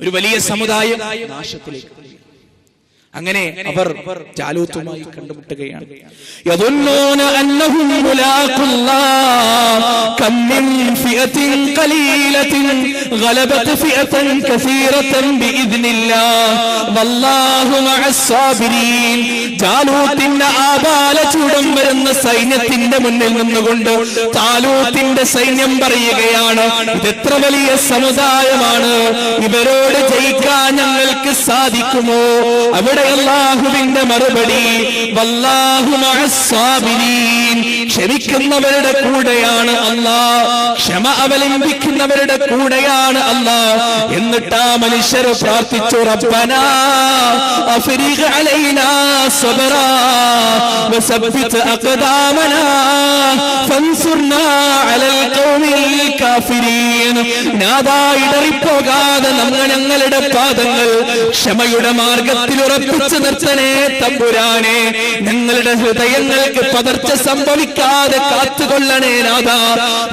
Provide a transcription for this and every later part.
ഒരു വലിയ സമുദായം നാശത്തിലേക്ക്. അങ്ങനെ അവർ ജാലൂത്തുമായി കണ്ടുമുട്ടുകയാണ്. യദുന്നൂന അന്നഹും മുലാഖുല്ലാഹ് കം മിൻ ഫിഅത്തിൻ ഖലീലത്തിൻ ഗലബത് ഫിഅതൻ കസീറതൻ ബിഇദ്നില്ലാഹ് വല്ലാഹു മഅസ് സാബിരീൻ. ജാലൂത്തിന്റെ ആബാല ചൂടം വരുന്ന സൈന്യത്തിന്റെ മുന്നിൽ നിന്നുകൊണ്ട് താലൂത്തിന്റെ സൈന്യം പറയുകയാണ്, ഇതെത്ര വലിയ സമുദായമാണ്, ഇവരോട് ജയിക്കാൻ ഞങ്ങൾക്ക് സാധിക്കുമോ? അവിടെ അല്ലാഹുവിന്റെ മറുപടി, വല്ലാഹു മഅസ് സാബിരീൻ. ക്ഷമിക്കുന്നവരുടെ കൂടെയാണ് അല്ലാഹ്, ക്ഷമ അവലംബിക്കുന്നവരുടെ കൂടെയാണ് അല്ലാഹ്. എന്നിട്ട് ആ മനുഷ്യർ പ്രാർത്ഥിച്ചു, റബ്ബനാ അഫ്രിഗ് അലൈനാ സബ്റാ വസബ്ബിത് അഖദാമനാ ഫൻസുർനാ അലൽ ഖൗമിൽ കാഫിരീൻ. നാദാ ഇടറിപ്പോകാതെ ഞങ്ങളുടെ പാദങ്ങൾ ക്ഷമയുടെ മാർഗത്തിൽ ഉറപ്പിച്ചു നിർത്തണേ തമ്പുരാനെ. ഞങ്ങളുടെ ഹൃദയങ്ങൾക്ക് പതർച്ച സംഭവിക്കാതെ കാത്തുകൊള്ളണേ നാഥാ.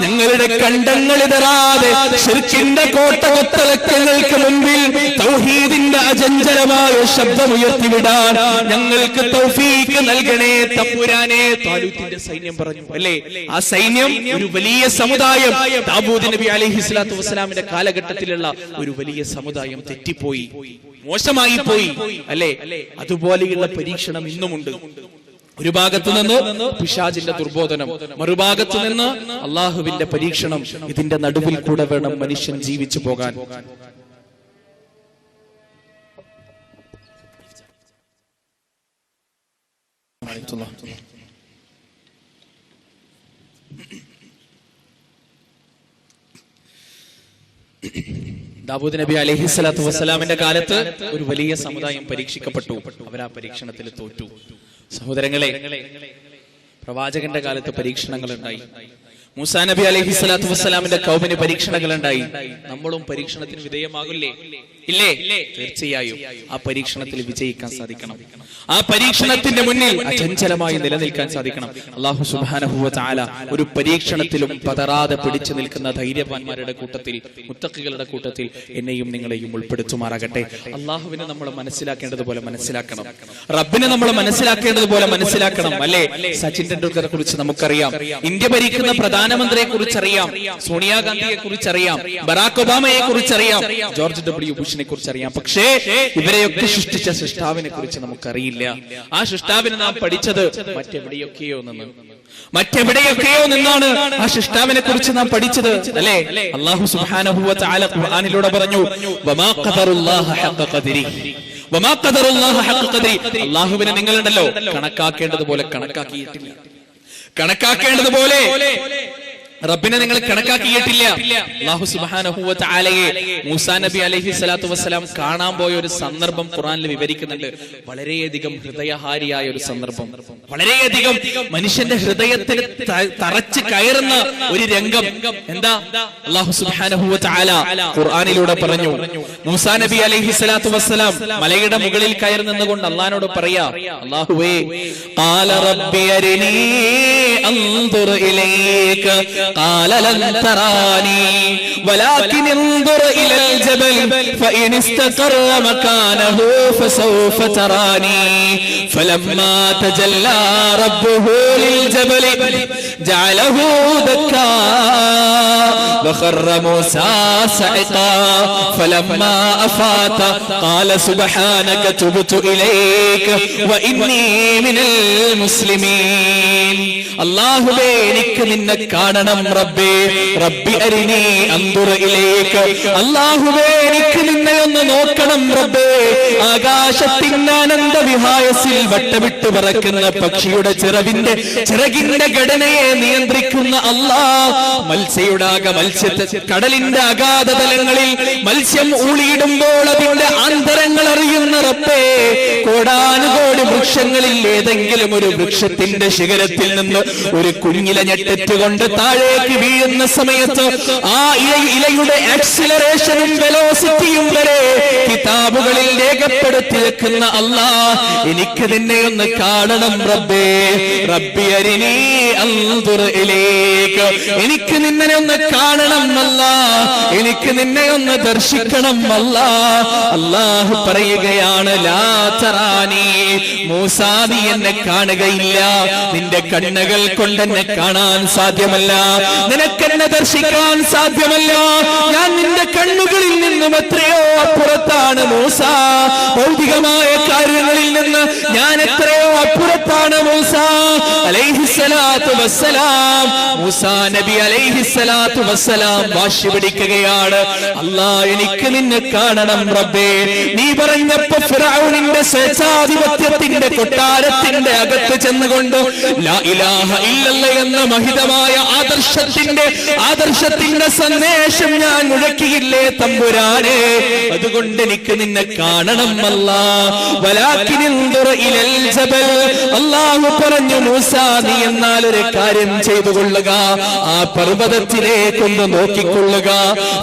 ഞങ്ങളുടെ കണ്ടങ്ങൾ ഇടറാതെ ശിർക്കിന്റെ കോട്ടകൊത്തളക്കങ്ങൾക്ക് മുമ്പിൽ തൗഹീദിന്റെ അചഞ്ചലമായ ശബ്ദമുയർത്തിവിടാൻ ഞങ്ങൾക്ക് തൗഫീക്ക് നൽകണേ തമ്പുരാനെ. താലൂത്തിന്റെ സൈന്യം പറഞ്ഞു അല്ലേ, ആ സൈന്യം ഒരു വലിയ സമുദായം. ദാവൂദ് നബി അലൈഹിസ്സലാത്തു വസ്സലാമിന്റെ കാലഘട്ടത്തിലുള്ള ഒരു വലിയ സമുദായം തെറ്റിപ്പോയി, മോശമായി പോയി അല്ലേ. അതുപോലെയുള്ള പരീക്ഷണം ഇന്നുമുണ്ട്. ഒരു ഭാഗത്തു നിന്ന് പിശാചിന്റെ ദുർബോധനം, മറുഭാഗത്തു നിന്ന് അള്ളാഹുവിന്റെ പരീക്ഷണം. ഇതിന്റെ നടുവിൽ കൂടെ വേണം മനുഷ്യൻ ജീവിച്ചു പോകാൻ. ദാവൂദ് നബി അലൈഹിസ്സലാത്തു വസ്സലാമിന്റെ കാലത്ത് ഒരു വലിയ സമുദായം പരീക്ഷിക്കപ്പെട്ടു. അവർ ആ പരീക്ഷണത്തിൽ തോറ്റു. സഹോദരങ്ങളെ, പ്രവാചകന്റെ കാലത്ത് പരീക്ഷണങ്ങൾ ഉണ്ടായി. മൂസാ നബി അലൈഹിസ്സലാത്തു വസ്സലാമിന്റെ ഖൗമിന് പരീക്ഷണങ്ങൾ ഉണ്ടായി. നമ്മളും പരീക്ഷണത്തിന് വിധേയമാകില്ലേ? ഇല്ലേ? തീർച്ചയായും ആ പരീക്ഷണത്തിൽ വിജയിക്കാൻ സാധിക്കണം. ആ പരീക്ഷണത്തിന്റെ മുന്നിൽ അചഞ്ചലമായി നിലനിൽക്കാൻ സാധിക്കണം. അല്ലാഹു സുബ്ഹാനഹു വ തആല ഒരു പരീക്ഷണത്തിലും പതറാതെ പിടിച്ചു നിൽക്കുന്ന ധൈര്യവാന്മാരുടെ കൂട്ടത്തിൽ, മുത്തഖികളുടെ കൂട്ടത്തിൽ എന്നെയും നിങ്ങളെയും ഉൾപ്പെടുത്തുമാറാകട്ടെ. അല്ലാഹുവിനെ നമ്മൾ മനസ്സിലാക്കേണ്ടതുപോലെ മനസ്സിലാക്കണം, റബ്ബിനെ നമ്മൾ മനസ്സിലാക്കേണ്ടതുപോലെ മനസ്സിലാക്കണം അല്ലേ. സച്ചിൻ ടെണ്ടുൽക്കറെ കുറിച്ച് നമുക്കറിയാം, ഇന്ത്യ ഭരിക്കുന്ന പ്രധാനമന്ത്രിയെ കുറിച്ചറിയാം, സോണിയാഗാന്ധിയെ കുറിച്ചറിയാം, ബറാക് ഒബാമയെ കുറിച്ചറിയാം, ജോർജ് ഡബ്ല്യു ബുഷിനെ കുറിച്ചറിയാം. പക്ഷേ ഇവരെയൊക്കെ സൃഷ്ടിച്ച സൃഷ്ടാവിനെ കുറിച്ച് നമുക്കറിയില്ല. ആ സൃഷ്ടാവിനെ നാം പഠിച്ചത് മറ്റെവിടെയൊക്കെയോ നിന്നാണ് ആ സൃഷ്ടാവിനെ കുറിച്ച് നാം പഠിച്ചത് അല്ലേ. അല്ലാഹു സുബ്ഹാനഹു വ തആല ഖുർആനിലൂടെ പറഞ്ഞു, വമാ ഖദറുല്ലാഹ ഹഖ ഖദരിഹി വമാ ഖദറുല്ലാഹ ഹഖ ഖദരി. അല്ലാഹുവിനെ നിങ്ങളുണ്ടല്ലോ കണക്കാക്കേണ്ടതുപോലെ കണക്കാക്കിയിട്ടില്ല. കണക്കാക്കേണ്ടതുപോലെ റബ്ബിനെ നിങ്ങൾ കണക്കാക്കിയിട്ടില്ല. അല്ലാഹു സുബ്ഹാനഹു വ തആലയെ മൂസാ നബി അലൈഹിസ്സലാത്തു വസ്സലാം കാണാൻ പോയ ഒരു സന്ദർഭം ഖുർആനിൽ വിവരിക്കുന്നുണ്ട്. വളരെയധികം ഹൃദയഹാരിയായ ഒരു സന്ദർഭം, വളരെയധികം മനുഷ്യന്റെ ഹൃദയത്തിൽ തറച്ച് കയറുന്ന ഒരു രംഗം. എന്താ? അല്ലാഹു സുബ്ഹാനഹു വ തആല ഖുർആനിലൂടെ പറഞ്ഞു, മൂസാ നബി അലൈഹിസ്സലാത്തു വസ്സലാം മലയുടെ മുകളിൽ കയറി നിന്നുകൊണ്ട് അല്ലാഹുവോട് പറയാ, അല്ലാഹുവേ ഖാല റബ്ബി അരിനീ അൻദുർ ഇലൈക قال لن تراني ولكن انظر إلى الجبل فإن استقر مكانه فسوف تراني فلما تجلى ربه للجبل جعله دكا وخر موسى صعقا فلما أفاق قال سبحانك تبت إليك وإني من المسلمين. അല്ലാഹുവേ എനിക്ക് നിന്നെ കാണണം റബ്ബേ, റബ്ബി അരിനി അൻദുർ ഇലൈക. അല്ലാഹുവേ എനിക്ക് നിന്നെ ഒന്ന് നോക്കണം റബ്ബേ. ആകാശത്തിന്റെ അനന്ത വിഹായസിൽ വട്ടമിട്ട് പറക്കുന്ന പക്ഷിയുടെ ചിറകിന്റെ ഘടനയെ നിയന്ത്രിക്കുന്ന അല്ലാഹ്, മത്സ്യത്തെ കടലിന്റെ അഗാധ തലങ്ങളിൽ മത്സ്യം ഊളിയിടുമ്പോൾ അതിന്റെ ആന്തരങ്ങൾ അറിയുന്ന റബ്ബേ, കോടാനുകോടി വൃക്ഷങ്ങളിൽ ഏതെങ്കിലും ഒരു വൃക്ഷത്തിന്റെ ശിഖരത്തിൽ നിന്ന് ഒരു കുഞ്ഞില ഞെട്ടറ്റുകൊണ്ട് താഴെ താഴേക്ക് വീഴുന്ന സമയത്ത് ആ ഇലയുടെ ആക്സിലറേഷനും വെലോസിറ്റിയും വരെ കിതാബുകളിൽ രേഖപ്പെടുത്തി വെക്കുന്ന അല്ലാഹ്, എനിക്ക് നിന്നെ ഒന്ന് കാണണം റബ്ബേ, റബ്ബി അരിനീ അൻദുർ ഇലൈക, എനിക്ക് നിന്നെ ഒന്ന് കാണണം അല്ലാഹ്, എനിക്ക് നിന്നെ ഒന്ന് ദർശിക്കണം അല്ലാഹ്. അല്ലാഹു പറയുകയാണ്, ലാ തറാനി, മൂസാ നീ എന്നെ കാണുകയില്ല, നിന്റെ കണ്ണുകൾ കൊണ്ട് എന്നെ കാണാൻ സാധ്യമല്ല, നിനക്കെന്നെ ദർശിക്കാൻ സാധ്യമല്ല, ഞാൻ നിന്റെ കണ്ണുകളിൽ നിന്നും എത്രയോ അപ്പുറത്താണ് മൂസ, ഭൗതികമായ കാര്യങ്ങളിൽ നിന്ന് ഞാൻ എത്രയോ അപ്പുറത്താണ് മൂസ അലൈഹിസ്സലാത്തു വസ്സലാം. മൂസാ നബി അലൈഹിസ്സലാത്തു വസ്സലാം വാശി പിടിക്കുകയാണ്, അല്ലാ എനിക്ക് നിന്നെ കാണണം റബ്ബേ. നീ പറഞ്ഞപ്പോ ഫിർഔനിന്റെ സ്വേച്ഛാധിപത്യത്തിന്റെ കൊട്ടാരത്തിന്റെ അകത്ത് ചെന്നുകൊണ്ട് ലാ ഇലാഹ ഇല്ലല്ലാഹ് എന്ന മഹിതമായ ആദർശത്തിന്റെ സന്ദേശം ഞാൻ മുഴക്കിയില്ലേ തമ്പുരാനെ, അതുകൊണ്ട് എനിക്ക് നിന്നെ കാണണം അല്ലാഹ്. വലാകിൻ ഇൻദുർ ഇലൽ ജബൽ, അല്ലാഹു പറഞ്ഞു മൂസാ നീ എന്നാൽ ഒരു കാര്യം ചെയ്തു കൊള്ളുക, ആ പർവതത്തിലേക്കൊന്ന് നോക്കിക്കൊള്ളുക.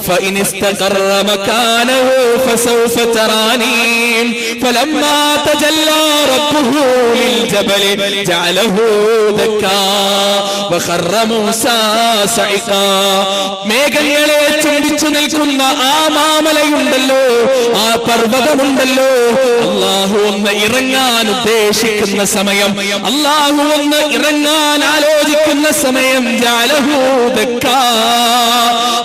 ഫഇൻ ഇസ്തഖറ മകാനഹു ഫസൗഫ തറാനി ഫലമ്മാ തജല്ലാ റബ്ബുഹു ലിൽ ജബൽ ജഅലഹു ദക്കാ വഖറ മൂസാ സഇഖാ. മേഘങ്ങളെ ചുംബിച്ചു നിൽക്കുന്ന ആ മാമലയുണ്ടല്ലോ, ആ പർവ്വതമുണ്ടല്ലോ, അല്ലാഹു ഒന്ന് ഇറങ്ങാൻ ഉദ്ദേശിക്കുന്ന സമയം, അല്ലാഹു ഒന്ന് ഇറങ്ങാൻ ആലോചിക്കുന്ന സമയം ജഅലഹു ദക്കാ,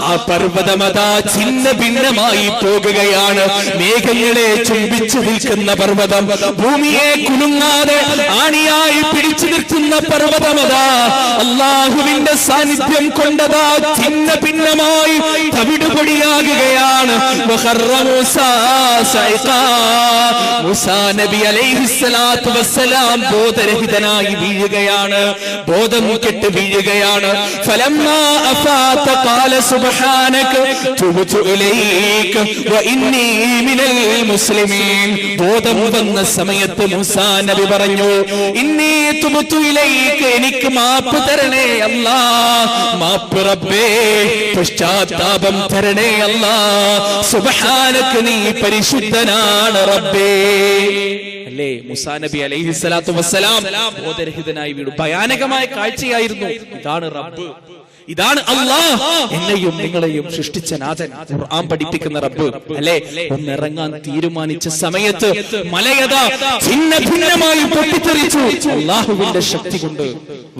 ആ പർവ്വതമതാ ഛിന്ന ഭിന്നമായി പോകുകയാണ്. മേഘങ്ങളെ ചുംബിച്ചു നിൽക്കുന്ന പർവ്വതം, ഭൂമിയെ കുലുങ്ങാതെ ആണിയായി പിടിച്ചു നിൽക്കുന്ന പർവ്വതമതാ അല്ലാഹുവിന്റെ സാന്നിധ്യം കൊണ്ടതാ ഛിന്ന ഭിന്നമായി തവിടുപൊടിയാകുകയാണ്. മൂസാ നബി അലൈഹിസ്സലാത്തു വസ്സലാം ബോധരഹിതനായി വീഴുകയാണ്, ബോധം കെട്ട് വീഴുകയാണ്. ഫലമ്മാ അഫാത ഖാല സുബ്ഹാനക തുബ്തു ഇലൈക വഇന്നി മിനൽ മുസ്ലിമീൻ. ബോധം വന്ന സമയത്ത് മൂസാ നബി പറഞ്ഞു, ഇന്നി തുബ്തു ഇലൈക, എനിക്ക് മാപ്പ് തരണേ അല്ലാഹ്, മാപ്പ് റബ്ബേ, പശ്ചാത്താപം തരണേ അല്ലാഹ്. സുബ്ഹാനക, നീ പരിശുദ്ധനാണ് റബ്ബേ. അല്ലേ, മൂസാ നബി അലൈഹിസ്സലാത്തു വസ്സലാം ബോധരഹിതനായി വീണു. ഭയാനകമായ കാഴ്ചയായിരുന്നു. ഇതാണ് റബ്ബ്, ഇതാണ് അല്ലാഹ്, എന്നെയും നിങ്ങളെയും സൃഷ്ടിച്ച നാഥൻ, ഖുർആൻ പഠിപ്പിക്കുന്ന റബ്ബ്. അല്ലേ, ഒന്നിറങ്ങാൻ തീരുമാനിച്ച സമയത്ത് മലയതാ ഭിന്ന ഭിന്നമായി പൊട്ടിത്തെറിച്ചു. അല്ലാഹുവിന്റെ ശക്തി കൊണ്ട്,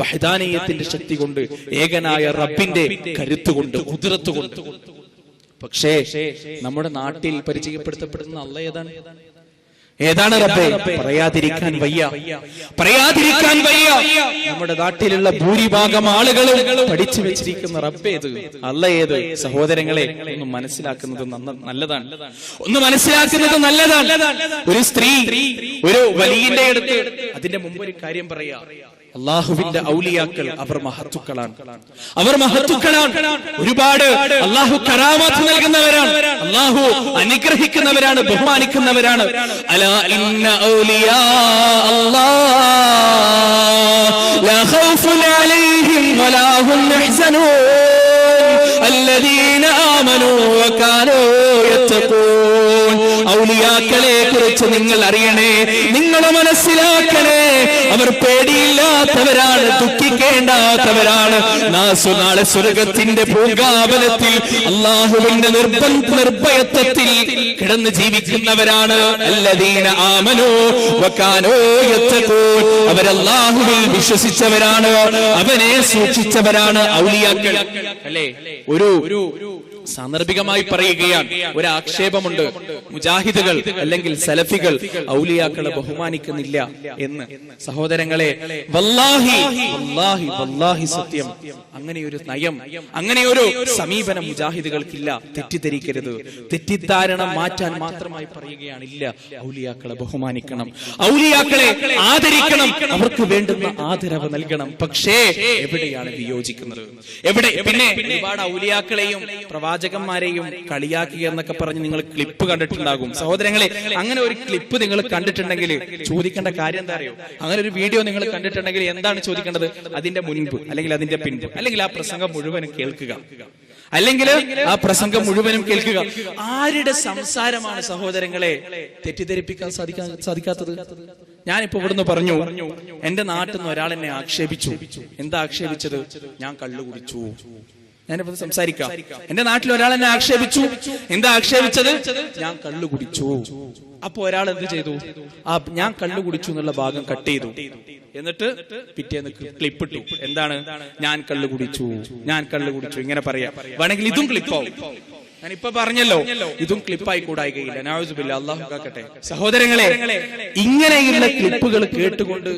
വഹദാനിയത്തിന്റെ ശക്തി കൊണ്ട്, ഏകനായ റബ്ബിന്റെ കരുത്തുകൊണ്ട്, ഖുദ്റത്തുകൊണ്ട്. പക്ഷേ നമ്മുടെ നാട്ടിൽ പരിചയപ്പെടുത്തപ്പെടുന്ന അല്ലാഹ് ഏതാണ്? ഏതാണ് റബ്ബേ? പറയാതിരിക്കാൻ വയ്യ, പറയാതിരിക്കാൻ വയ്യ. നമ്മുടെ നാട്ടിലുള്ള ഭൂരിഭാഗം ആളുകളും പഠിച്ചു വെച്ചിരിക്കുന്ന റബ്ബേത്, അല്ലാഹ് ഏത്? സഹോദരങ്ങളെ, ഒന്ന് മനസ്സിലാക്കുന്നത് നല്ലതാണ്, ഒന്ന് മനസ്സിലാക്കുന്നത് നല്ലതാണ്. ഒരു സ്ത്രീ ഒരു വലിയന്റെ അടുത്ത് അതിന്റെ മുമ്പ് ഒരു കാര്യം പറയാ, അള്ളാഹുവിന്റെ ഔലിയാക്കൾ അവർ മഹത്തുക്കളാണ്, അവർ മഹത്തുക്കളാണ്. ഒരുപാട് അള്ളാഹു കറാമത്ത് നൽകുന്നവരാണ്, അള്ളാഹു അനുഗ്രഹിക്കുന്നവരാണ്, ബഹുമാനിക്കുന്നവരാണ്. അലാ ഇന്ന ഔലിയാ അല്ലാഹ് ലാ ഖൗഫുൻ അലൈഹിം വലാ ഹും യഹ്സനൂൻ അല്ലദീന ആമനൂ വകാനൂ യത്തഖൂൻ. ഔലിയാക്കളെ കുറിച്ച് നിങ്ങൾ അറിയണേ, നിങ്ങൾ മനസ്സിലാക്കണേ, അവർ പേടിയില്ലാത്തവരാണ്, ദുഃഖിക്കേണ്ടാത്തവരാണ്. നാളെ സ്വർഗത്തിന്റെ പൂങ്കാവനത്തിൽ അല്ലാഹുവിന്റെ നിർഭയത്വത്തിൽ കിടന്ന് ജീവിക്കുന്നവരാണ്. അല്ലദീന ആമനൂ വകാനൂ യത്തഖൂൻ, അവർ അല്ലാഹുവിൽ വിശ്വസിച്ചവരാണ്, അവനെ സൂക്ഷിച്ചവരാണ് ഔലിയാക്കൾ. അല്ലേ, ഒരു സാന്ദർഭികമായി പറയുകയാണ്, ഒരു ആക്ഷേപമുണ്ട്, മുജാഹിദുകൾ അല്ലെങ്കിൽ സലഫികൾ ഔലിയാക്കളെ ബഹുമാനിക്കുന്നില്ല എന്ന്. സഹോദരങ്ങളെ, വല്ലാഹി വല്ലാഹി വല്ലാഹി സത്യം, അങ്ങനെയൊരു നയം, അങ്ങനെയൊരു സമീപനം മുജാഹിദുകൾക്കില്ല. തെറ്റിദ്ധരിക്കരുത്, തെറ്റിദ്ധാരണ മാറ്റാൻ മാത്രമായി പറയുകയാണ്. ഇല്ല, ഔലിയാക്കളെ ബഹുമാനിക്കണം, ഔലിയാക്കളെ ആദരിക്കണം, അവർക്ക് വേണ്ടുന്ന ആദരവ് നൽകണം. പക്ഷേ എവിടെയാണ് വിയോജിക്കുന്നത്? എവിടെ? പിന്നെ ഒരുപാട് ഔലിയാക്കളെയും പ്രവാചക പ്രവാചകന്മാരെയും കളിയാക്കുക എന്നൊക്കെ പറഞ്ഞ് നിങ്ങൾ ക്ലിപ്പ് കണ്ടിട്ടുണ്ടാകും. സഹോദരങ്ങളെ, അങ്ങനെ ഒരു ക്ലിപ്പ് നിങ്ങൾ കണ്ടിട്ടുണ്ടെങ്കിൽ ചോദിക്കേണ്ട കാര്യം എന്താ അറിയോ? അങ്ങനെ ഒരു വീഡിയോ നിങ്ങൾ കണ്ടിട്ടുണ്ടെങ്കിൽ എന്താണ് ചോദിക്കേണ്ടത്? അതിന്റെ മുൻപ് അല്ലെങ്കിൽ അതിന്റെ പിൻപ് അല്ലെങ്കിൽ ആ പ്രസംഗം മുഴുവനും കേൾക്കുക, അല്ലെങ്കിൽ ആ പ്രസംഗം മുഴുവനും കേൾക്കുക. ആരുടെ സംസാരമാണ് സഹോദരങ്ങളെ തെറ്റിദ്ധരിപ്പിക്കാൻ സാധിക്കാത്തത്? ഞാനിപ്പോ ഇവിടുന്ന് പറഞ്ഞു, എന്റെ നാട്ടിൽ നിന്ന് ഒരാൾ എന്നെ ആക്ഷേപിച്ചു. എന്താ ആക്ഷേപിച്ചത്? ഞാൻ കള്ളു കുടിച്ചു. ഞാനിപ്പോ സംസാരിക്കാം. എന്റെ നാട്ടിൽ ഒരാൾ എന്നെ ആക്ഷേപിച്ചു. എന്താ ആക്ഷേപിച്ചത്? ഞാൻ കള്ളു കുടിച്ചു. അപ്പൊ ഒരാൾ എന്ത് ചെയ്തു? ആ ഞാൻ കള്ളു കുടിച്ചു എന്നുള്ള ഭാഗം കട്ട് ചെയ്തു. എന്നിട്ട് പിറ്റേന്ന് ക്ലിപ്പിട്ടു. എന്താണ്? ഞാൻ കള്ളു കുടിച്ചു, ഞാൻ കള്ളു കുടിച്ചു, ഇങ്ങനെ പറയാം. വേണമെങ്കിൽ ഇതും ക്ലിപ്പാവും. ഞാൻ ഇപ്പൊ പറഞ്ഞല്ലോ, ഇതും ക്ലിപ്പായി കൂടായികയില്ല. നൗസുബില്ലാ, അല്ലാഹു കാക്കട്ടെ. സഹോദരങ്ങളെ, ഇങ്ങനെയുള്ള ക്ലിപ്പുകൾ കേട്ടുകൊണ്ട്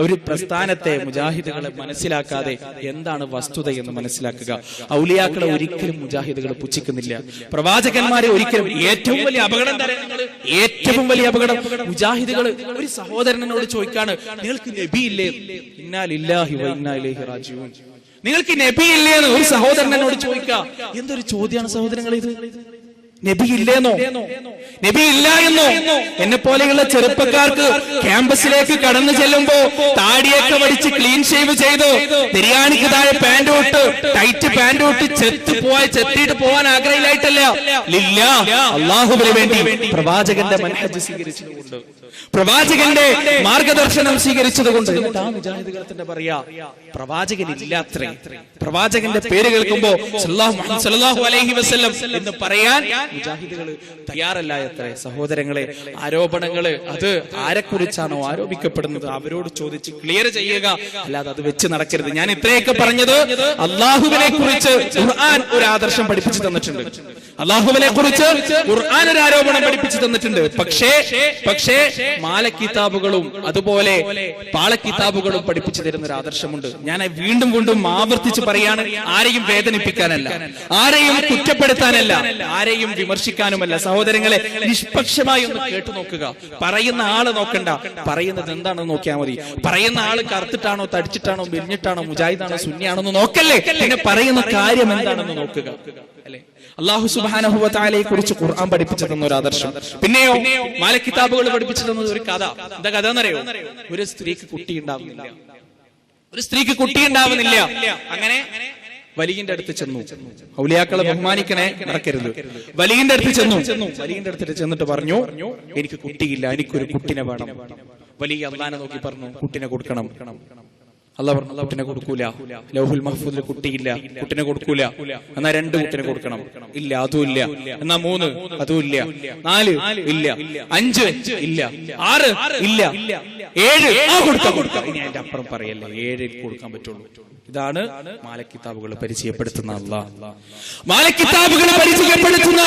ഒരു പ്രസ്ഥാനത്തെ, മുജാഹിദുകളെ മനസ്സിലാക്കാതെ എന്താണ് വസ്തുത എന്ന് മനസ്സിലാക്കുക. ഔലിയാക്കളെ ഒരിക്കലും മുജാഹിദുകൾ പുച്ഛിക്കുന്നില്ല. പ്രവാചകന്മാരെ ഒരിക്കലും. ഏറ്റവും വലിയ അപകടം ഏറ്റവും വലിയ അപകടം മുജാഹിദുകൾ ഒരു സഹോദരനോട് ചോദിക്കാണ്, നിങ്ങൾക്ക് നബി ഇല്ലേ? ഇന്നാ ലില്ലാഹി വ ഇന്നാ ഇലൈഹി റാജിഊൻ. നിങ്ങൾക്ക് നബി ഇല്ലേന്ന് ഒരു സഹോദരനോട് ചോദിക്കുക. എന്തൊരു ചോദ്യമാണ് സഹോദരങ്ങളെ ഇത്? നബി ഇല്ലേന്നോ? നബി ഇല്ല എന്നോ? എന്നെ പോലെയുള്ള ചെറുപ്പക്കാർക്ക് ക്യാമ്പസിലേക്ക് കടന്നു ചെല്ലുമ്പോ താടിയൊക്കെ വടിച്ച് ക്ലീൻ ഷേവ് ചെയ്ത് ബിരിയാണിക്ക് താഴെ പാന്റ് ഇട്ട് ടൈറ്റ് പാന്റ് ഇട്ട് ചെത്തിയിട്ട് പോവാൻ ആഗ്രഹമില്ലായിട്ടല്ല, ലില്ലാ, അല്ലാഹുവിന് വേണ്ടി പ്രവാചകന്റെ മൻഹജ് സ്വീകരിച്ചതുകൊണ്ട്, പ്രവാചകന്റെ മാർഗദർശനം സ്വീകരിച്ചതുകൊണ്ട്. മുജാഹിദുകൾ പറയാ, പ്രവാചകൻ ഇല്ലാത്രേ. പ്രവാചകന്റെ പേര് കേൾക്കുമ്പോ സല്ലല്ലാഹു അലൈഹി വസല്ലം എന്ന് പറയാൻ മുജാഹിദുകൾ തയ്യാറല്ല എത്രേ. സഹോദരങ്ങളെ, ആരോപണങ്ങള് അത് ആരെക്കുറിച്ചാണോ ആരോപിക്കപ്പെടുന്നത് അവരോട് ചോദിച്ച് ക്ലിയർ ചെയ്യുക, അല്ലാതെ അത് വെച്ച് നടക്കരുത്. ഞാൻ ഇത്രയൊക്കെ പറഞ്ഞത് അള്ളാഹുവിനെ കുറിച്ച് ഖുർആൻ ഒരു ആദർശം പഠിപ്പിച്ചു തന്നിട്ടുണ്ട്. അള്ളാഹുവിനെ കുറിച്ച് ഖുർആൻ ഒരു ആരോപണം പഠിപ്പിച്ചു തന്നിട്ടുണ്ട്. പക്ഷേ മാലക്കിതാബുകളും അതുപോലെ പാളക്കിതാബുകളും പഠിപ്പിച്ചു തരുന്ന ഒരു ആദർശമുണ്ട്. ഞാൻ വീണ്ടും ആവർത്തിച്ച് പറയാണ്, ആരെയും വേദനിപ്പിക്കാനല്ല, ആരെയും കുറ്റപ്പെടുത്താനല്ല, ആരെയും വിമർശിക്കാനുമല്ല. സഹോദരങ്ങളെ, നിഷ്പക്ഷമായി ഒന്ന് കേട്ടു നോക്കുക. പറയുന്ന ആള് നോക്കണ്ട, പറയുന്നത് എന്താണെന്ന് നോക്കിയാൽ മതി. പറയുന്ന ആള് കറുത്തിട്ടാണോ തടിച്ചിട്ടാണോ മെലിഞ്ഞിട്ടാണോ മുജാഹിദാണോ സുന്നിയാണോ നോക്കല്ലേ, പിന്നെ പറയുന്ന കാര്യം എന്താണെന്ന് നോക്കുക. അല്ലെ, അല്ലാഹു സുബ്ഹാനഹു വ തആലയെ കുറിച്ച് ഖുർആൻ പഠിപ്പിച്ചു തന്ന ഒരു ആദർശം. പിന്നെയോ മാലക്കിതാബുകൾ പഠിപ്പിച്ചു തന്നത് ഒരു കഥ. എന്താ കഥ എന്നറിയോ? ഒരു സ്ത്രീക്ക് കുട്ടി ഉണ്ടാവുന്നില്ല. അങ്ങനെ വലിയന്റെ അടുത്ത് ചെന്നു. ഔലിയാക്കളെ ബഹുമാനിക്കണേ, മറക്കരുത്. വലിയന്റെ അടുത്ത് ചെന്നിട്ട് പറഞ്ഞു, എനിക്ക് കുട്ടിയില്ല, എനിക്കൊരു കുട്ടിനെ വേണം. വലിയ അള്ളാനെ നോക്കി പറഞ്ഞു, കുട്ടിനെ കൊടുക്കണം. അല്ലാഹു പറഞ്ഞു, കുട്ടിനെ കൊടുക്കൂല. ലൗഹുൽ മഹ്ഫൂദിൽ കുട്ടിയില്ല, കുട്ടിനെ കൊടുക്കൂല. എന്നാ 2 കുട്ടിനെ കൊടുക്കണം. ഇല്ല, അതും ഇല്ല. എന്നാ 3, അതും ഇല്ല. 4, ഇല്ല. 5, ഇല്ല. 6, ഇല്ല. 7, കൊടുക്കാം. ഇനി അതിന്റെ അപ്പുറം പറയല്ലേ, 7 കൊടുക്കാൻ പറ്റുള്ളൂ. ഇതാണ് മാലക്കിതാബുകൾ പരിചയപ്പെടുത്തുന്ന അല്ലാഹ്. മാലക്കിതാബുകൾ പരിചയപ്പെടുത്തുന്ന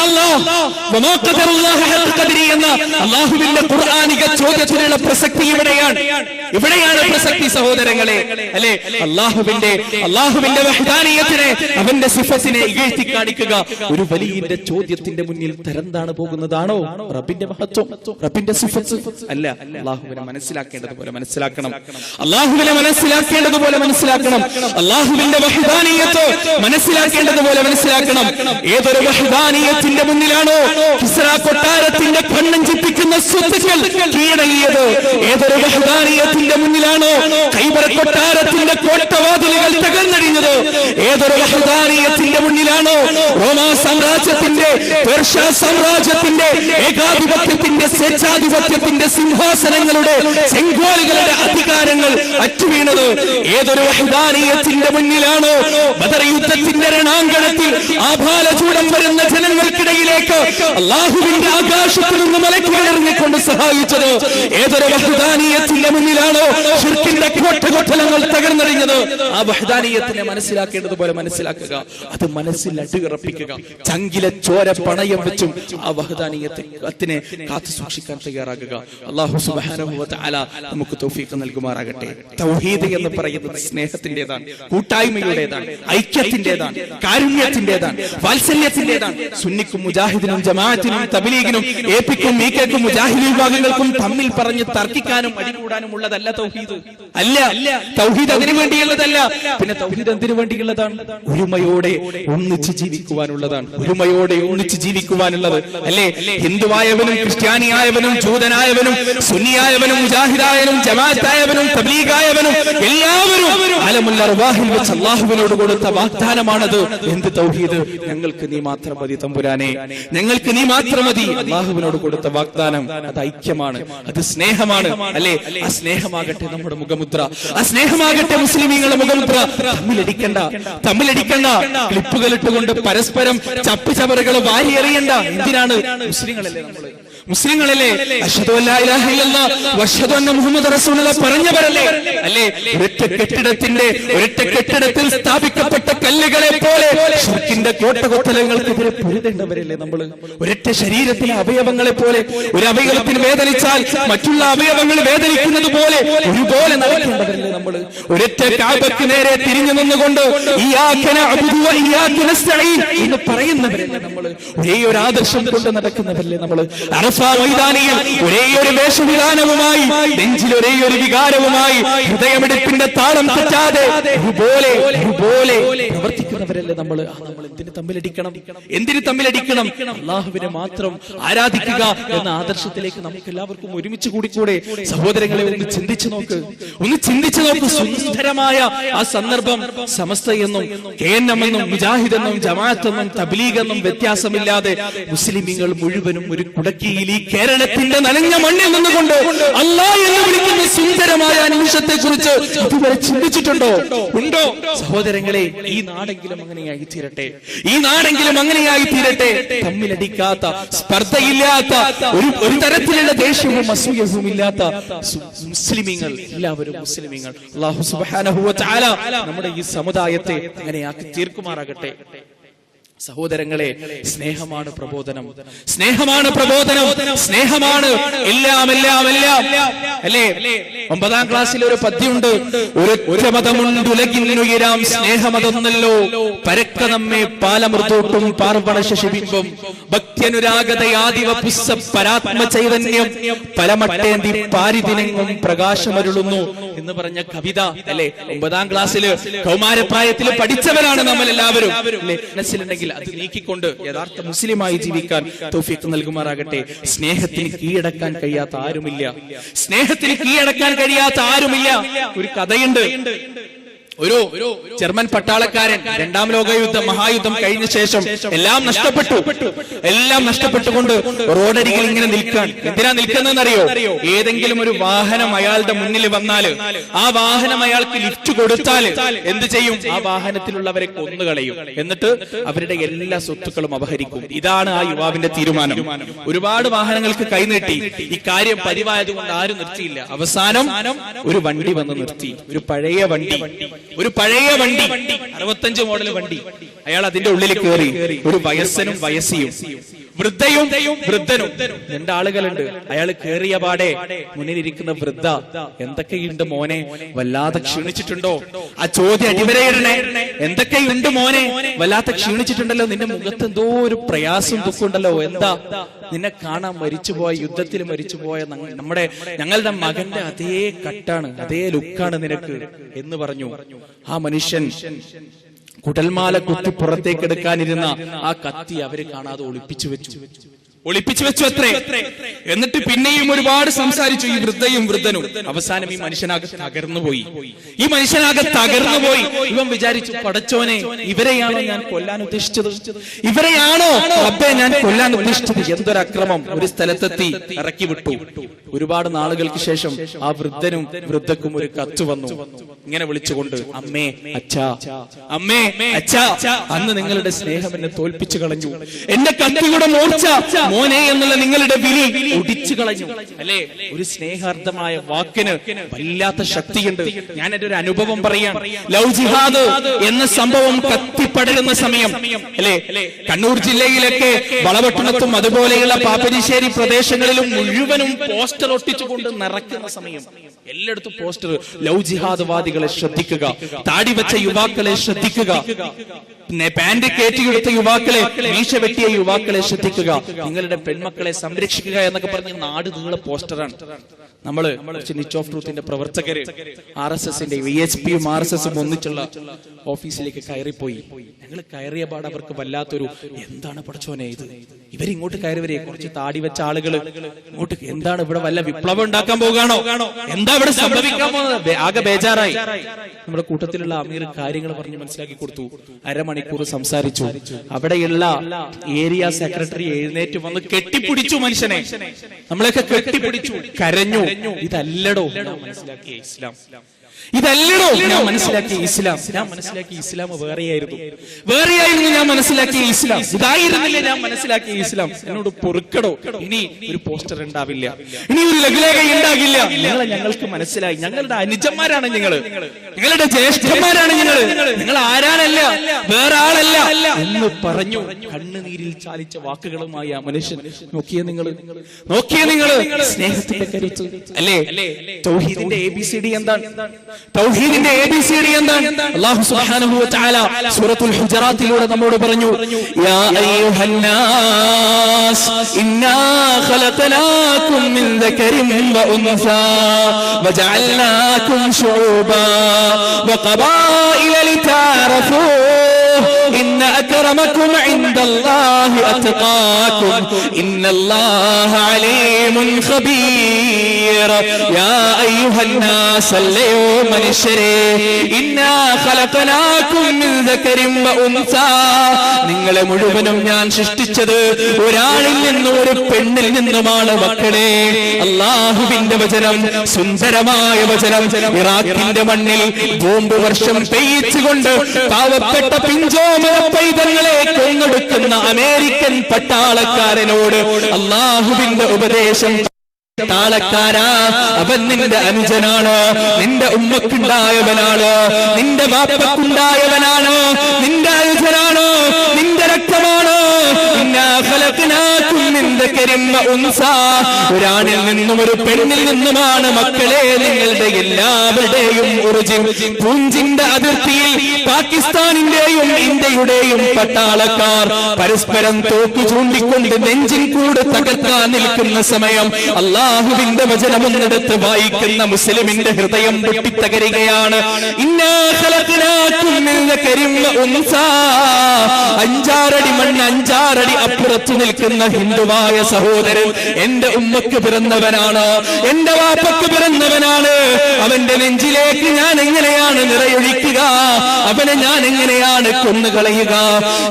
അല്ലാഹുവിന്റെ ഖുർആനിക ചോദ്യത്തിനുള്ള പ്രസക്തി ഇവിടെയാണ് പ്രസക്തി സഹോദരങ്ങളെ. അല്ലെ, അല്ലാഹുവിന്റെ വഹ്ദാനിയത്തിനെ, അവന്റെ സിഫത്തിനെ ഇകഴ്ത്തി കാണിക്കുക ഒരു വലിയ ചോദ്യത്തിന്റെ മുന്നിൽ തരംതാണ് പോകുന്നതാണോ റബ്ബിന്റെ മഹത്വം, റബ്ബിന്റെ സിഫത്ത്? അല്ല, അല്ലാഹുവിനെ മനസ്സിലാക്കേണ്ടതുപോലെ മനസ്സിലാക്കണം. അല്ലാഹുവിന്റെ വഹ്ദാനിയത്ത് മനസ്സിലാക്കേണ്ടതുപോലെ മനസ്സിലാക്കണം. ഏതൊരു വഹ്ദാനിയത്തിന്റെ മുന്നിലാണോ കിസ്റാ കൊട്ടാരത്തിന്റെ കണ്ണഞ്ചിപ്പിക്കുന്ന സ്വത്തുക്കൾ കീഴടങ്ങിയത്, ഏതൊരു വഹ്ദാനിയത്തിന്റെ മുന്നിലാണോ ഖൈബർ കൊട്ടാരത്തിന്റെ കോട്ടവാതിലുകൾ തകർന്നടിഞ്ഞത്, ഏതൊരു വഹ്ദാനിയത്തിന്റെ മുന്നിലാണോ റോമാ സാമ്രാജ്യത്തിന്റെ, പേർഷ്യ സാമ്രാജ്യത്തിന്റെ ഏകാധിപത്യത്തിന്റെ, സ്വേച്ഛാധിപത്യത്തിന്റെ സിംഹാസനങ്ങളുടെ ചെങ്കോലുകളുടെ അധികാരങ്ങൾ അറ്റുവീണത്, ഏതൊരു വഹ്ദാനിയത്തിന്റെ മുന്നിലാണോ ബദർ യുദ്ധത്തിന്റെ രണാങ്കണത്തിൽ ആഭാലചൂടം വരുന്ന ജനങ്ങൾക്കിടയിലേക്ക് അല്ലാഹുവിന്റെ ആകാശത്തിൽ നിന്ന് മലക്കുകൾ ഇറങ്ങിക്കൊണ്ട് സഹായിച്ചത്, ഏതൊരു വഹ്ദാനിയത്തിന്റെ മുന്നിലാണോ ശിർക്കിന്റെ കോട്ടകൊത്തലങ്ങൾ തകർന്നറിഞ്ഞത്, ആ വഹ്ദാനിയത്തിനെ മനസ്സിലാക്കേണ്ടതുപോലെ മനസ്സിലാക്കുക. അത് മനസ്സിൽ അടിയുറപ്പിക്കുക. ചങ്കിലെ ചോര പണയം വെച്ചും ആ വഹ്ദാനിയത്തിനെ കാത്തു സൂക്ഷിക്കാൻ തയ്യാറാകുക. അല്ലാഹു സുബ്ഹാനഹു വ തആല നമുക്ക് തൗഫീഖ് നൽകുമാറാകട്ടെ. തൗഹീദ് എന്ന് പറയുന്നത് സ്നേഹത്തിന്റേതാണ്, കൂട്ടായ്മയുടേതാണ്, ഐക്യത്തിന്റേതാണ്, കാരുണ്യത്തിന്റേതാണ്, വാത്സല്യത്തിന്റേതാണ്. സുന്നിക്കും മുജാഹിദ് മുജാഹിദിനും ജമാഅത്തിനും തബ്ലീഗിനും എപിക്കും മീകേക്കും മുജാഹിദ് വിഭാഗങ്ങൾക്കും തമ്മിൽ പറഞ്ഞ് തർക്കിക്കാനും അടികൂടാനും ഉള്ളതല്ല തൗഹീദ്. അല്ല, തൗഹീദ് അതിനു വേണ്ടിയുള്ളതല്ല. പിന്നെ തൗഹീദ് എന്തിനു വേണ്ടിയുള്ളതാണ്? ഒരുമയോടെ ഒന്നിച്ച് ജീവിക്കുവാനുള്ളതാണ്. ഒരുമയോടെ ഒന്നിച്ച് ജീവിക്കുവാനുള്ളത് അല്ലേ? ഹിന്ദുവായവനും ക്രിസ്ത്യാനിയായവനും ജൂതനായവനും സുന്നിയായവനും മുജാഹിദായവനും ജമാഅത്തായവനും തബ്ലീഗായവനും എല്ലാവരും അലമുൽ അർവാഹിൽ വെച്ച് അല്ലാഹുവിനോട് കൊടുത്ത വാഗ്ദാനമാണത്. എന്ത് തൗഹീദ്? ഞങ്ങൾക്ക് നീ മാത്രം മതി തമ്പുരാനെ, ഞങ്ങൾക്ക് നീ മാത്രം മതി. അല്ലാഹുവിനോട് കൊടുത്ത വാഗ്ദാനം അത് ഐക്യമാണ്, അത് സ്നേഹമാണ് അല്ലേ? ആ സ്നേഹമാകട്ടെ നമ്മുടെ മുഖമുദ്ര, ആ സ്നേഹമാകട്ടെ മുസ്ലിമീങ്ങളുടെ മുഖമുദ്ര. തമ്മിലടിക്കണ്ട, ക്ലിപ്പുകൾ ഇട്ടുകൊണ്ട് പരസ്പരം ചപ്പ് ചവറുകൾ വാരി എറിയണ്ട. എന്തിനാണ്? മുസ്ലിങ്ങളല്ലേ അശ്ഹദു അല്ലാ ഇലാഹ ഇല്ലല്ലാഹ് വഅശ്ഹദു അന്ന മുഹമ്മദ് റസൂലുള്ളാഹ് പറഞ്ഞവരല്ലേ അല്ലേ? ഒരൊറ്റ കെട്ടിടത്തിൽ സ്ഥാപിക്കപ്പെട്ട കല്ലുകളെ പോലെ ശിർക്കിന്റെ കോട്ടകൊത്തലങ്ങൾക്കെതിരെ പൊരുതേണ്ടവരല്ലേ നമ്മൾ? ഒരൊറ്റ ശരീരത്തിലെ അവയവങ്ങളെ പോലെ, ഒരു അവയവത്തിന് വേദനിച്ചാൽ മറ്റുള്ള അവയവങ്ങൾ വേദനിക്കുന്നത് പോലെ ഒരുപോലെ നടക്കേണ്ടവരല്ലേ നമ്മൾ? ഒരൊറ്റ കഅബക്ക് നേരെ തിരിഞ്ഞു നിന്നുകൊണ്ട് ഇയ്യാക നഅ്ബുദു വ ഇയ്യാക നസ്തഈൻ എന്ന് പറയുന്നവരല്ലേ നമ്മൾ? ഒരേ ഒരു ആദർശം കൊണ്ട് നടക്കുന്നവരല്ലേ നമ്മൾ? മൈതാനിയിൽ ഒരേ ഒരു വേഷവിധാനവുമായി, നെഞ്ചിൽ ഒരേ ഒരു വികാരവുമായി, ഹൃദയമിടിപ്പിന്റെ താളം തെറ്റാതെ ഒരുപോലെ പ്രവർത്തിക്കുന്നവരല്ലേ നമ്മൾ? എന്തിന് തമ്മിലടിക്കണം? അല്ലാഹുവിനെ മാത്രം ആരാധിക്കുക എന്ന ആദർശത്തിലേക്ക് നമുക്ക് എല്ലാവർക്കും ഒരുമിച്ച് കൂടിക്കൂടെ? സഹോദരങ്ങളെ, ഒന്ന് ചിന്തിച്ചു നോക്ക്. സുന്ദരമായ ആ സന്ദർഭം സമസ്തയെന്നും KNM എന്നും മുജാഹിദ് എന്നും ജമാഅത്ത് എന്നും തബ്ലീഗ് എന്നും വ്യത്യാസമില്ലാതെ മുസ്ലിമീങ്ങൾ മുഴുവനും ഒരു കുടക്കീയിൽ ഈ കേരളത്തിന്റെ നനഞ്ഞ മണ്ണിൽ നിന്നുകൊണ്ട് അല്ലാഹ് എന്ന് വിളിക്കുന്ന സുന്ദരമായ നിമിഷത്തെ കുറിച്ച് ഇതുവരെ ചിന്തിച്ചിട്ടുണ്ടോ? ഉണ്ടോ? സഹോദരങ്ങളെ, ഈ നാടെങ്കിലും അങ്ങനെയായി തീരട്ടെ. തമ്മിലടിക്കാത്ത, സ്പർദ്ധയില്ലാത്ത, ഒരു തരത്തിലുള്ള ദേഷ്യവും അസൂയവും ഇല്ലാത്ത മുസ്ലിമീങ്ങൾ, എല്ലാവരും മുസ്ലിമീങ്ങൾ. അല്ലാഹു സുബ്ഹാനഹു വ തആല നമ്മുടെ ഈ സമുദായത്തെ അങ്ങനെയാക്കി തീർക്കുമാറാകട്ടെ. സഹോദരങ്ങളെ, സ്നേഹമാണ് പ്രബോധനം, സ്നേഹമാണ് എല്ലാം അല്ലേ? 9ാം ക്ലാസ്സിൽ ഒരു പദ്യമുണ്ട്. ഒരൊറ്റ മതമുണ്ടുലകിന്നുയരാം സ്നേഹമതൊന്നല്ലോ, പരക്ക നമ്മെ പാലമൃതോട്ടും പാർവണ ശശിബിംബം, ഭക്ത്യനുരാഗതയാദിവ പുസ്സ പരാത്മ ചൈതന്യം, പലമട്ടേന്തി പാരിദിനെങ്ങും പ്രകാശമരുളുന്നു എന്ന് പറഞ്ഞ കവിത അല്ലെ? 9ാം ക്ലാസ്സില് കൗമാരപ്രായത്തിൽ പഠിച്ചവരാണ് നമ്മൾ എല്ലാവരും അല്ലെ? മനസ്സിലുണ്ടെങ്കിൽ അത് നീക്കിക്കൊണ്ട് യഥാർത്ഥ മുസ്ലിമായി ജീവിക്കാൻ തൗഫീഖ് നൽകുമാറാകട്ടെ. സ്നേഹത്തിന് കീഴടക്കാൻ കഴിയാത്ത ആരുമില്ല. ഒരു കഥയുണ്ട്. ഒരു ജർമ്മൻ പട്ടാളക്കാരൻ 2ാം മഹായുദ്ധം കഴിഞ്ഞ ശേഷം എല്ലാം നഷ്ടപ്പെട്ടുകൊണ്ട് റോഡരികിൽ ഇങ്ങനെ നിൽക്കാൻ. എന്തിനാ നിൽക്കുന്നതെന്നറിയോ? ഏതെങ്കിലും ഒരു വാഹനം അയാളുടെ മുന്നിൽ വന്നാൽ, ആ വാഹനം അയാൾക്ക് ലിഫ്റ്റ് കൊടുത്താൽ എന്ത് ചെയ്യും? ആ വാഹനത്തിലുള്ളവരെ കൊന്നുകളയും, എന്നിട്ട് അവരുടെ എല്ലാ സ്വത്തുക്കളും അപഹരിക്കും. ഇതാണ് ആ യുവാവിന്റെ തീരുമാനം. ഒരുപാട് വാഹനങ്ങൾക്ക് കൈനീട്ടി. ഈ കാര്യം പതിവായതുകൊണ്ട് ആരും നിർത്തിയില്ല. അവസാനം ഒരു വണ്ടി വന്ന് നിർത്തി. ഒരു പഴയ വണ്ടി, 65 മോഡൽ വണ്ടി. അയാൾ അതിന്റെ ഉള്ളിൽ കയറി. ഒരു വയസ്സനും വയസ്സിയും, വൃദ്ധനും 2 ആളുകളുണ്ട്. അയാൾ കേറിയ പാടെ മുന്നിലിരിക്കുന്ന വൃദ്ധ, എന്തൊക്കെയുണ്ട് മോനെ, വല്ലാതെ ക്ഷീണിച്ചിട്ടുണ്ടോ? ആ ചോദ്യം അടിവരയിടണേ. എന്തൊക്കെയുണ്ട് മോനെ, വല്ലാത്ത ക്ഷീണിച്ചിട്ടുണ്ടല്ലോ, നിന്റെ മുഖത്ത് എന്തോ ഒരു പ്രയാസം ദുഃഖമുണ്ടല്ലോ, എന്താ? നിന്നെ കാണാൻ മരിച്ചുപോയ, യുദ്ധത്തിൽ മരിച്ചുപോയ ഞങ്ങളുടെ മകന്റെ അതേ കട്ടാണ്, അതേ ലുക്കാണ് നിനക്ക് എന്ന് പറഞ്ഞു. ആ മനുഷ്യൻ കുടൽമാല കുത്തി പുറത്തേക്ക് എടുക്കാനിരുന്ന ആ കത്തി അവര് കാണാതെ ഒളിപ്പിച്ചു വെച്ചു അത്രേ. എന്നിട്ട് പിന്നെയും ഒരുപാട് സംസാരിച്ചു ഈ വൃദ്ധനും. അവസാനം ഈ മനുഷ്യനാകെ തകർന്നുപോയി. ഇവൻ വിചാരിച്ചു, പടച്ചോനെ, ഇവരെയാണോ ഞാൻ കൊല്ലാൻ ഉദ്ദേശിച്ചത്? എന്തൊരു അക്രമം! ഒരു സ്ഥലത്തെത്തി ഇറക്കി വിട്ടു. ഒരുപാട് നാളുകൾക്ക് ശേഷം ആ വൃദ്ധക്കും ഒരു കത്ത് വന്നു, ഇങ്ങനെ വിളിച്ചുകൊണ്ട്, അമ്മേ അച്ഛാ, അന്ന് നിങ്ങളുടെ സ്നേഹം എന്നെ തോൽപ്പിച്ചു കളഞ്ഞു. എന്റെ കത്തിയുടെ മോർച്ച, മോനെ എന്നുള്ള നിങ്ങളുടെ വിളി ഒടിച്ചു വെടിയിച്ചു കളഞ്ഞു അല്ലേ? ഒരു സ്നേഹാർത്ഥമായ വാക്കിന് വല്ലാത്ത ശക്തിയുണ്ട്. ഞാൻ എൻ്റെ ഒരു അനുഭവം പറയാം. ലവ് ജിഹാദ് എന്ന സംഭവം കത്തിപ്പടരുന്ന സമയം അല്ലേ, കണ്ണൂർ ജില്ലയിലൊക്കെ വളപട്ടണത്തും അതുപോലെയുള്ള പാപ്പരിശ്ശേരി പ്രദേശങ്ങളിലും മുഴുവനും പോസ്റ്റർ ഒട്ടിച്ചുകൊണ്ട് നിറയ്ക്കുന്ന സമയം, എല്ലായിടത്തും പോസ്റ്റർ. ലവ് ജിഹാദ് വാദികളെ ശ്രദ്ധിക്കുക, താടി വെച്ച യുവാക്കളെ ശ്രദ്ധിക്കുക, പാന്റ് കയറ്റിയെടുത്ത യുവാക്കളെ, മീശ വെട്ടിയ യുവാക്കളെ ശ്രദ്ധിക്കുക, നിങ്ങളുടെ പെൺമക്കളെ സംരക്ഷിക്കുക എന്നൊക്കെ പറഞ്ഞ് നാട് നീളെ പോസ്റ്ററാണ്. നമ്മള് നിച്ച് ഓഫ് ട്രൂത്തിന്റെ പ്രവർത്തകര് RSSന്റെ VHPയും RSSും ഒന്നിച്ചുള്ള ഓഫീസിലേക്ക് കയറിപ്പോയി. ഞങ്ങൾ കയറിയ പാട് അവർക്ക് വല്ലാത്തൊരു, എന്താണ് പടച്ചോനെ ഇത്, ഇവരിങ്ങോട്ട് കയറി വരെ കുറച്ച് താടി വെച്ച ആളുകൾ ഇങ്ങോട്ട്, എന്താണ് ഇവിടെ വല്ല വിപ്ലവം ഉണ്ടാക്കാൻ പോകാണോ, എന്താ ഇവിടെ സംഭവിക്കാൻ പോകുന്നത്? ആകെ ബേജാറായി. നമ്മുടെ കൂട്ടത്തിലുള്ള അമീർ കാര്യങ്ങൾ പറഞ്ഞ് മനസ്സിലാക്കി കൊടുത്തു. അരമണിക്കൂർ സംസാരിച്ചു. അവിടെയുള്ള ഏരിയ സെക്രട്ടറി എഴുന്നേറ്റ് വന്ന് കെട്ടിപ്പിടിച്ചു മനുഷ്യനെ, നമ്മളെയൊക്കെ കെട്ടിപ്പിടിച്ചു, കരഞ്ഞു. ഇതല്ലടോ ഞാൻ മനസ്സിലാക്കിയ ഇസ്ലാം, ഇതല്ലടോ ഞാൻ മനസ്സിലാക്കിയ ഇസ്ലാം. ഞാൻ മനസ്സിലാക്കിയ ഇസ്ലാം വേറെയായിരുന്നു ഞാൻ മനസ്സിലാക്കിയ ഇസ്ലാം, ഇതായിരുന്നില്ല ഞാൻ മനസ്സിലാക്കിയ ഇസ്ലാം. എന്നോട് പൊറുക്കടോ, ഇനി ഒരു പോസ്റ്റർ ഉണ്ടാവില്ല, ഇനി ഒരു ലഘുലേഖ ഉണ്ടാകില്ല. ഞങ്ങൾക്ക് മനസ്സിലായി, ഞങ്ങളുടെ അനുജന്മാരാണ് ഞങ്ങളുടെ ജ്യേഷ്ഠന്മാരാണ് നിങ്ങൾ ആരാനല്ല, വേറെ ആളല്ല എന്ന് പറഞ്ഞു. കണ്ണുനീരിൽ ചാലിച്ച വാക്കുകളുമായി ആ മനുഷ്യൻ. നോക്കിയ നിങ്ങൾ സ്നേഹത്തിന്റെ കരുത്ത് അല്ലേ? തൗഹീദിന്റെ ABCD എന്താണ്? തൗഹീദിന്റെ ABCD എന്താണ്? അല്ലാഹു സുബ്ഹാനഹു വ തആല സൂറത്തുൽ ഹുജറാത്തിലൂടെ നമ്മോട് പറഞ്ഞു, യാ അയ്യുഹന്നാസ് ഇന്നാ ഖലഖനാകും മിൻ ദക്കരിൻ വ ഉൻസാ വജഅൽനാകും ശുഊബാ വഖബായില ലിതഅറഫൂ ഇന്ന അക്രമകും ഇൻദല്ലാഹി അത്ഖാകും ഇന്നല്ലാഹ അലീമുൻ ഖബീർ. യാ അയ്യുഹന്നാസ് അല്ലയോ മനുഷ്യരെ, ഇന്നാ ഖലഖനാകും മിൻ ദക്കരിൻ വ ഉൻസാ, നിങ്ങളെ മുഴുവനും ഞാൻ സൃഷ്ടിച്ചത് ഒരാളിൽ നിന്നും ഒരു പെണ്ണിൽ നിന്നുമാണ് മക്കളെ. അല്ലാഹുവിന്റെ വചനം, സുന്ദരമായ വചനം. ഇറാഖിന്റെ മണ്ണിൽ ബോംബ് വർഷം പെയ്യിച്ചുകൊണ്ട് പാവപ്പെട്ട പിഞ്ചോമന പൈതങ്ങളെ കൊന്നൊടുക്കുന്ന അമേരിക്കൻ പട്ടാളക്കാരനോട് അല്ലാഹുവിന്റെ ഉപദേശം, താളക്കാരാ, അവൻ നിന്റെ അനുജനാണ്, നിന്റെ ഉമ്മക്കുണ്ടായവനാണ്, നിന്റെ ബാപ്പക്കുണ്ടായവനാണ്, നിന്റെ അനുജനാണ്, നിന്റെ രക്തമാണ്. ഒരാണിൽ നിന്നും ഒരു പെണ്ണിൽ നിന്നുമാണ് മക്കളെ നിങ്ങളുടെ എല്ലാവരുടെയും ഒറിജിൻ. പൂഞ്ചിന്റെ അതിർത്തിയിൽ പാകിസ്ഥാനിന്റെയും ഇന്ത്യയുടെയും പട്ടാളക്കാർ പരസ്പരം തോക്കു ചൂണ്ടിക്കൊണ്ട് നെഞ്ചിൻ കൂട് തകർക്കാൻ നിൽക്കുന്ന സമയം അല്ലാഹുവിന്റെ വചനമെന്നെടുത്ത് വായിക്കുന്ന മുസ്ലിമിന്റെ ഹൃദയം പൊട്ടിത്തകരുകയാണ്. ഇന്നാ ഖലഖനാകും മിൻ ദക്കരിൻ വ ഉൻസാ. 5 അടി മണ്ണ് 5 അടി അപ്പുറത്തു നിൽക്കുന്ന ഹിന്ദുവായ സഹോദരൻ എന്റെ ഉമ്മക്ക് പിറന്നവനാണ്, എന്റെ വാപ്പക്ക് പിറന്നവനാണ്. അവന്റെ നെഞ്ചിലേക്ക് ഞാൻ എങ്ങനെയാണ് നിറയൊഴിക്കുക? അവനെ ഞാൻ എങ്ങനെയാണ് കൊന്നുകളയുക?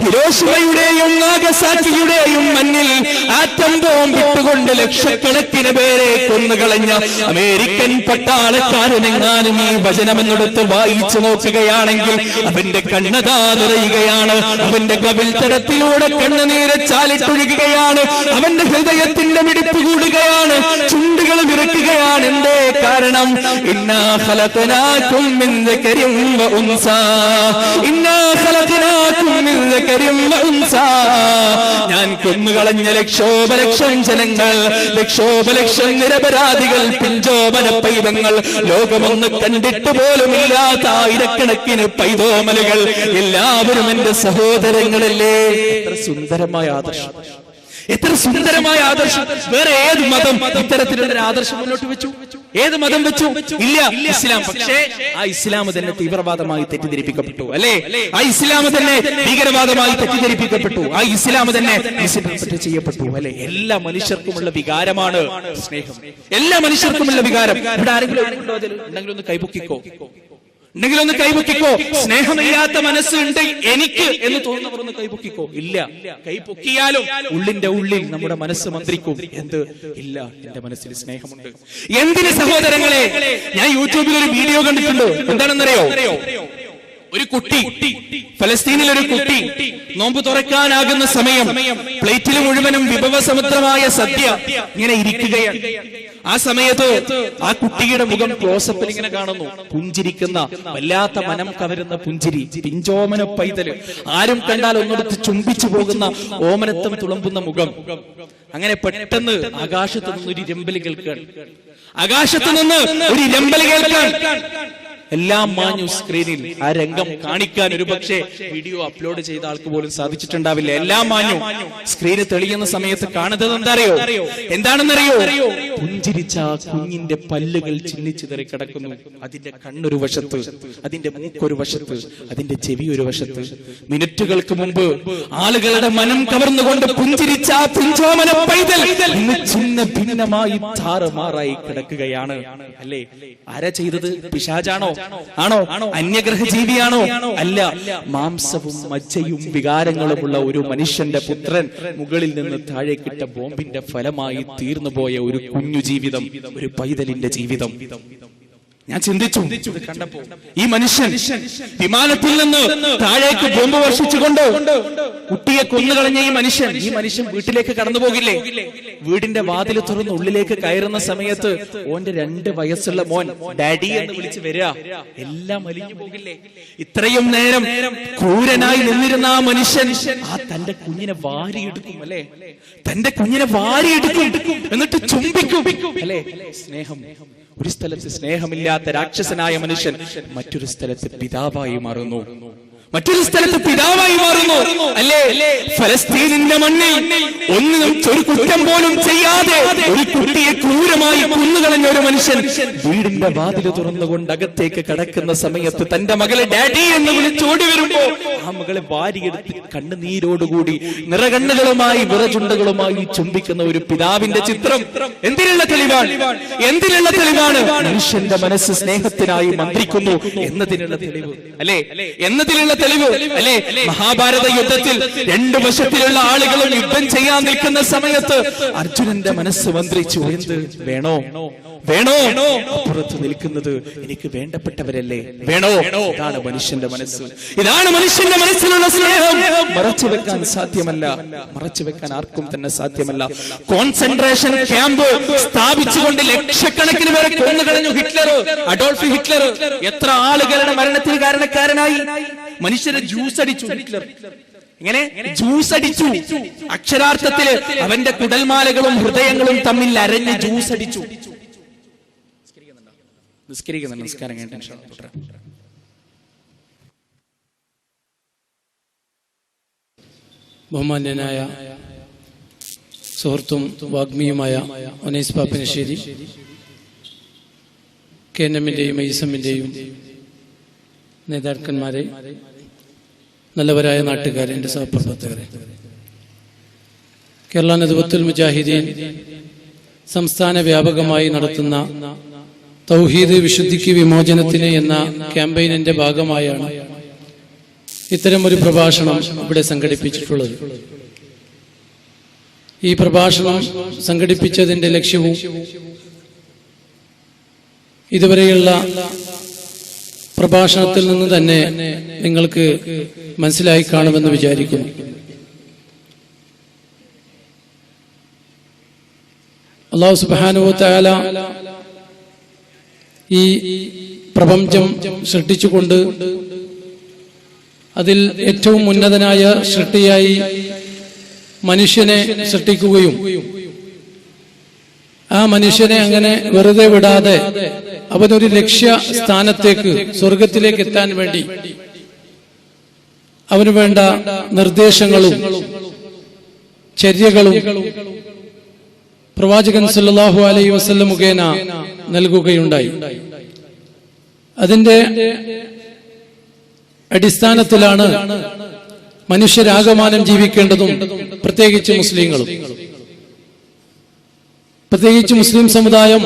ഹിരോഷിമയുടെയും നാഗസാക്കിയുടെയും മണ്ണിൽ ആറ്റം ബോംബ് ഇട്ടുകൊണ്ട് ലക്ഷക്കണക്കിന് പേരെ കൊന്നുകളഞ്ഞ അമേരിക്കൻ പട്ടാളക്കാരനെങ്ങാനും ഈ വചനമെന്നെടുത്ത് വായിച്ചു നോക്കുകയാണെങ്കിൽ അവന്റെ കണ്ണതാ നിറയുകയാണ്, അവന്റെ കവിൽ തടത്തിലൂടെ കണ്ണുനീരെ ചാലിട്ടൊഴുകുകയാണ്, അവന്റെ ഹൃദയത്തിന്റെ മിടിപ്പ് കൂടുകയാണ്, ചുണ്ടുകൾ വിറക്കുകയാണ്. എന്തേ കാരണം? ഇന്നാ ഖലഖനാകും മിൻ ദക്കരിൻ വ ഉൻസാ, ഇന്നാ ഖലഖനാകും മിൻ ദക്കരിൻ വ ഉൻസാ. ഞാൻ കൊന്നുകളഞ്ഞ ലക്ഷോപലക്ഷം ജനങ്ങൾ, ലക്ഷോപലക്ഷം നിരപരാധികൾ, പിഞ്ചോമന പൈതങ്ങൾ, ലോകമൊന്ന് കണ്ടിട്ട് പോലുമില്ലാത്ത ആയിരക്കണക്കിന് പൈതോമലുകൾ, എല്ലാവരും എന്റെ സഹോദരങ്ങളല്ലേ. എത്ര സുന്ദരമായ ആദർശം, എത്ര സുന്ദരമായ ആദർശം. വേറെ ഏത് മതം ഇത്തരത്തിലുള്ള ഒരു ആദർശം മുന്നോട്ട് വെച്ചു? ഏത് മതം വെച്ചു? ഇല്ല, ഇസ്ലാം. പക്ഷേ ആ ഇസ്ലാം തന്നെ തീവ്രവാദമായി തെറ്റിദ്ധരിപ്പിക്കപ്പെട്ടു അല്ലേ? ആ ഇസ്ലാം തന്നെ ഭീകരവാദമായി തെറ്റിദ്ധരിപ്പിക്കപ്പെട്ടു, ആ ഇസ്ലാം തന്നെ മിസ്ഇന്റർപ്രറ്റ് ചെയ്യപ്പെട്ടു അല്ലെ? എല്ലാ മനുഷ്യർക്കുമുള്ള വികാരമാണ് സ്നേഹം, എല്ലാ മനുഷ്യർക്കുമുള്ള വികാരം. ഇവിടെ ആരെങ്കിലും ഉണ്ടെങ്കിൽ ഒന്ന് കൈപൊക്കിക്കോ, ഉണ്ടെങ്കിൽ ഒന്ന് കൈപൊക്കിക്കോ. സ്നേഹമില്ലാത്ത മനസ്സുണ്ട് എനിക്ക് എന്ന് തോന്നുന്നവർ ഒന്ന് കൈപൊക്കിക്കോ. ഇല്ല, കൈപൊക്കിയാലും ഉള്ളിന്റെ ഉള്ളിൽ നമ്മുടെ മനസ്സ് മന്ത്രിക്കും. എന്ത്? ഇല്ല, എന്റെ മനസ്സിൽ സ്നേഹമുണ്ട്. എന്തിന് സഹോദരങ്ങളെ? ഞാൻ യൂട്യൂബിൽ ഒരു വീഡിയോ കണ്ടിട്ടുണ്ട്. എന്താണെന്നറിയോ? ഒരു കുട്ടി, ഫലസ്തീനിൽ ഒരു കുട്ടി നോമ്പ് തുറക്കാനാകുന്ന സമയം പ്ലേറ്റിൽ മുഴുവനും വിഭവസമുദ്രമായ സദ്യ ഇങ്ങനെ ഇരിക്കുകയാണ്. ആ സമയത്ത് ആ കുട്ടിയുടെ മുഖം ക്ലോസപ്പിൽ ഇങ്ങനെ കാണുന്നു. പുഞ്ചിരിക്കുന്ന, വല്ലാത്ത മനം കവരുന്ന പുഞ്ചിരി, പിഞ്ചോമന പൈതല്, ആരും കണ്ടാൽ ഒന്നെടുത്ത് ചുംബിച്ചു പോകുന്ന ഓമനത്തം തുളുമ്പുന്ന മുഖം. അങ്ങനെ പെട്ടെന്ന് ആകാശത്ത് നിന്ന് ഒരു ഇരമ്പല് കേൾക്കാൻ, ആകാശത്ത് നിന്ന് ഒരു ഇരമ്പല് കേൾക്കാൻ. എല്ലാം മാഞ്ഞു സ്ക്രീനിൽ. ആ രംഗം കാണിക്കാൻ ഒരു പക്ഷേ വീഡിയോ അപ്ലോഡ് ചെയ്ത ആൾക്ക് പോലും സാധിച്ചിട്ടുണ്ടാവില്ല. എല്ലാം മാഞ്ഞു. സ്ക്രീന് തെളിയുന്ന സമയത്ത് കാണുന്നത് എന്താണെന്നറിയോ? പുഞ്ചിരിച്ച കുഞ്ഞിന്റെ പല്ലുകൾ ചിന്നിച്ചിതറി കിടക്കുന്നു. അതിന്റെ കണ്ണൊരു വശത്ത്, അതിന്റെ മൂക്കൊരു വശത്ത്, അതിന്റെ ചെവി ഒരു വശത്ത്. മിനിറ്റുകൾക്ക് മുമ്പ് ആളുകളുടെ മനം കവർന്നുകൊണ്ട് പുഞ്ചിരിച്ച പിഞ്ചോമന പൈതൽ ഇന്ന് ചിന്ന ഭിന്നമായി താറുമാറായി കിടക്കുകയാണ്. അല്ലേ? ആരാ ചെയ്തത്? പിശാചാണോ? ആണോ? അന്യഗ്രഹ ജീവിയാണോ? അല്ല. മാംസവും മജ്ജയും വികാരങ്ങളുമുള്ള ഒരു മനുഷ്യന്റെ പുത്രൻ മുകളിൽ നിന്ന് താഴേക്കിട്ട ബോംബിന്റെ ഫലമായി തീർന്നുപോയ ഒരു കുഞ്ഞു ജീവിതം, ഒരു പൈതലിന്റെ ജീവിതം. ഞാൻ ചിന്തിച്ചു കണ്ടപ്പോ, ഈ മനുഷ്യൻ വിമാനത്തിൽ നിന്ന് താഴേക്ക് ബോംബ് വർഷിച്ചുകൊണ്ട് കുട്ടിയെ കൊന്നുകളഞ്ഞ ഈ മനുഷ്യൻ വീട്ടിലേക്ക് കടന്നു പോകില്ലേ? വീടിന്റെ വാതിൽ തുറന്ന് ഉള്ളിലേക്ക് കയറുന്ന സമയത്ത് ഓന്റെ 2 വയസ്സുള്ള മോൻ ഡാഡി എന്ന് വിളിച്ച് വരിക. എല്ലാം അലിഞ്ഞു പോകില്ലേ? ഇത്രയും നേരം ക്രൂരനായി നിന്നിരുന്ന ആ മനുഷ്യൻ തന്റെ കുഞ്ഞിനെ വാരിയെടുക്കും. അല്ലെ? തന്റെ കുഞ്ഞിനെ വാരിയെടുക്കും, എന്നിട്ട് ചുംബിക്കും. അല്ലെ? സ്നേഹം. ഒരു സ്ഥലത്ത് സ്നേഹമില്ലാത്ത രാക്ഷസനായ മനുഷ്യൻ മറ്റൊരു സ്ഥലത്ത് പിതാവായി മാറുന്നു. അല്ലേ? ഫലസ്തീനിന്റെ മണ്ണിൽ ഒന്നും ഒരു കുറ്റം പോലും ചെയ്യാതെ ഒരു കുട്ടിയെ ക്രൂരമായി കൊന്നുകളഞ്ഞ ഒരു മനുഷ്യൻ വീടിന്റെ വാതില് തുറന്നുകൊണ്ട് അകത്തേക്ക് കടക്കുന്ന സമയത്ത് തന്റെ മകളെ ഡാഡി എന്ന് വിളിച്ചോടി വരുമ്പോ ആ മകളെ വാരിയെടുത്ത് കണ്ണുനീരോടുകൂടി നിറകണ്ണുകളുമായി വിറചുണ്ടകളുമായി ചുംബിക്കുന്ന ഒരു പിതാവിന്റെ ചിത്രം എന്തിനുള്ള തെളിവാണ്? മനുഷ്യന്റെ മനസ്സ് സ്നേഹത്തിനായി മന്ത്രിക്കുന്നു എന്നതിനുള്ള തെളിവ്. അല്ലേ? എന്നതിലുള്ള തെളിവ്. അല്ലെ? മഹാഭാരത യുദ്ധത്തിൽ 2 വശത്തിലുള്ള ആളുകളും യുദ്ധം ചെയ്യാൻ നിൽക്കുന്ന സമയത്ത് അർജുനന്റെ മനസ്സ് മന്ത്രിച്ചു. എന്ത് വേണോ? അപ്പുറത്ത് നിൽക്കുന്നത് എനിക്ക് വേണ്ടപ്പെട്ടവരല്ലേ? വേണോ? ഇതാണ് മനുഷ്യന്റെ മനസ്സ്. ഇതാണ് മനുഷ്യന്റെ മനസ്സിലുള്ള സ്നേഹം. മറച്ചു വെക്കാൻ സാധ്യമല്ല. മറച്ചു വെക്കാൻ ആർക്കും തന്നെ സാധ്യമല്ല. കോൺസെൻട്രേഷൻ ക്യാമ്പ് സ്ഥാപിച്ചുകൊണ്ട് ലക്ഷക്കണക്കിന് പേരെ കൊന്നുകളഞ്ഞു അഡോൾഫ് ഹിറ്റ്ലർ. എത്ര ആളുകളുടെ മരണത്തിന് കാരണക്കാരനായി? മനുഷ്യരെ ജ്യൂസ് അടിച്ചു ഹിറ്റ്ലർ. ഇങ്ങനെ ജ്യൂസ് അടിച്ചു. അക്ഷരാർത്ഥത്തില് അവന്റെ കുടൽമാലകളും ഹൃദയങ്ങളും തമ്മിൽ അരഞ്ഞ് ജ്യൂസ് അടിച്ചു. നിസ്കാരം ബഹുമാന്യനായ സുഹൃത്തും വാഗ്മിയുമായ ഒനൈസ് പാപ്പനശ്ശേരി, KNM-ന്റെയും ഐസമ്മിന്റെയും നേതാക്കന്മാരെ, നല്ലവരായ നാട്ടുകാരെ, എൻ്റെ സഹപ്രവർത്തകരെ, കേരള നദ്വത്തുൽ മുജാഹിദീൻ സംസ്ഥാന വ്യാപകമായി നടത്തുന്ന തൗഹീദ് വിശുദ്ധിക്ക് വിമോചനത്തിന് എന്ന ക്യാമ്പയിനിന്റെ ഭാഗമായാണ് ഇത്തരം ഒരു പ്രഭാഷണം ഇവിടെ സംഘടിപ്പിച്ചിട്ടുള്ളത്. ഈ പ്രഭാഷണം സംഘടിപ്പിച്ചതിന്റെ ലക്ഷ്യവും ഇതുവരെയുള്ള പ്രഭാഷണത്തിൽ നിന്ന് തന്നെ നിങ്ങൾക്ക് മനസ്സിലായി കാണുമെന്ന് വിചാരിക്കുന്നു. അല്ലാഹു സുബ്ഹാനഹു വ തആല ഈ പ്രപഞ്ചം സൃഷ്ടിച്ചുകൊണ്ട് അതിൽ ഏറ്റവും ഉന്നതനായ സൃഷ്ടിയായി മനുഷ്യനെ സൃഷ്ടിക്കുകയും ആ മനുഷ്യനെ അങ്ങനെ വെറുതെ വിടാതെ അവനൊരു ലക്ഷ്യസ്ഥാനത്തേക്ക്, സ്വർഗത്തിലേക്ക് എത്താൻ വേണ്ടി അവന് വേണ്ട നിർദ്ദേശങ്ങളും ചര്യകളും പ്രവാചകൻ സല്ലല്ലാഹു അലൈഹി വസല്ലം മുഖേന നൽകുകയുണ്ടായി. അതിന്റെ അടിസ്ഥാനത്തിലാണ് മനുഷ്യരാകമാനം ജീവിക്കേണ്ടതും, പ്രത്യേകിച്ച് മുസ്ലിങ്ങളും. പ്രത്യേകിച്ച് മുസ്ലിം സമുദായം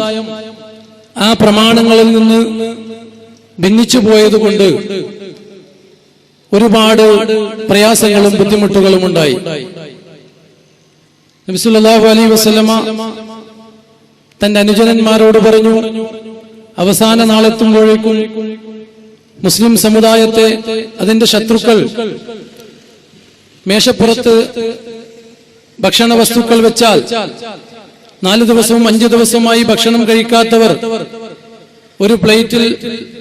ആ പ്രമാണങ്ങളിൽ നിന്ന് ഭിന്നിച്ചു പോയതുകൊണ്ട് ഒരുപാട് പ്രയാസങ്ങളും ബുദ്ധിമുട്ടുകളും ഉണ്ടായി. നബി സല്ലല്ലാഹു അലൈഹി വസല്ലമ തന്റെ അനുജനന്മാരോട് പറഞ്ഞു, അവസാന നാളെത്തുമ്പോഴേക്കും മുസ്ലിം സമുദായത്തെ അതിന്റെ ശത്രുക്കൾ മേശപ്പുറത്ത് ഭക്ഷണ വസ്തുക്കൾ വെച്ചാൽ 4 ദിവസവും 5 ദിവസവുമായി ഭക്ഷണം കഴിക്കാത്തവർ ഒരു പ്ലേറ്റിൽ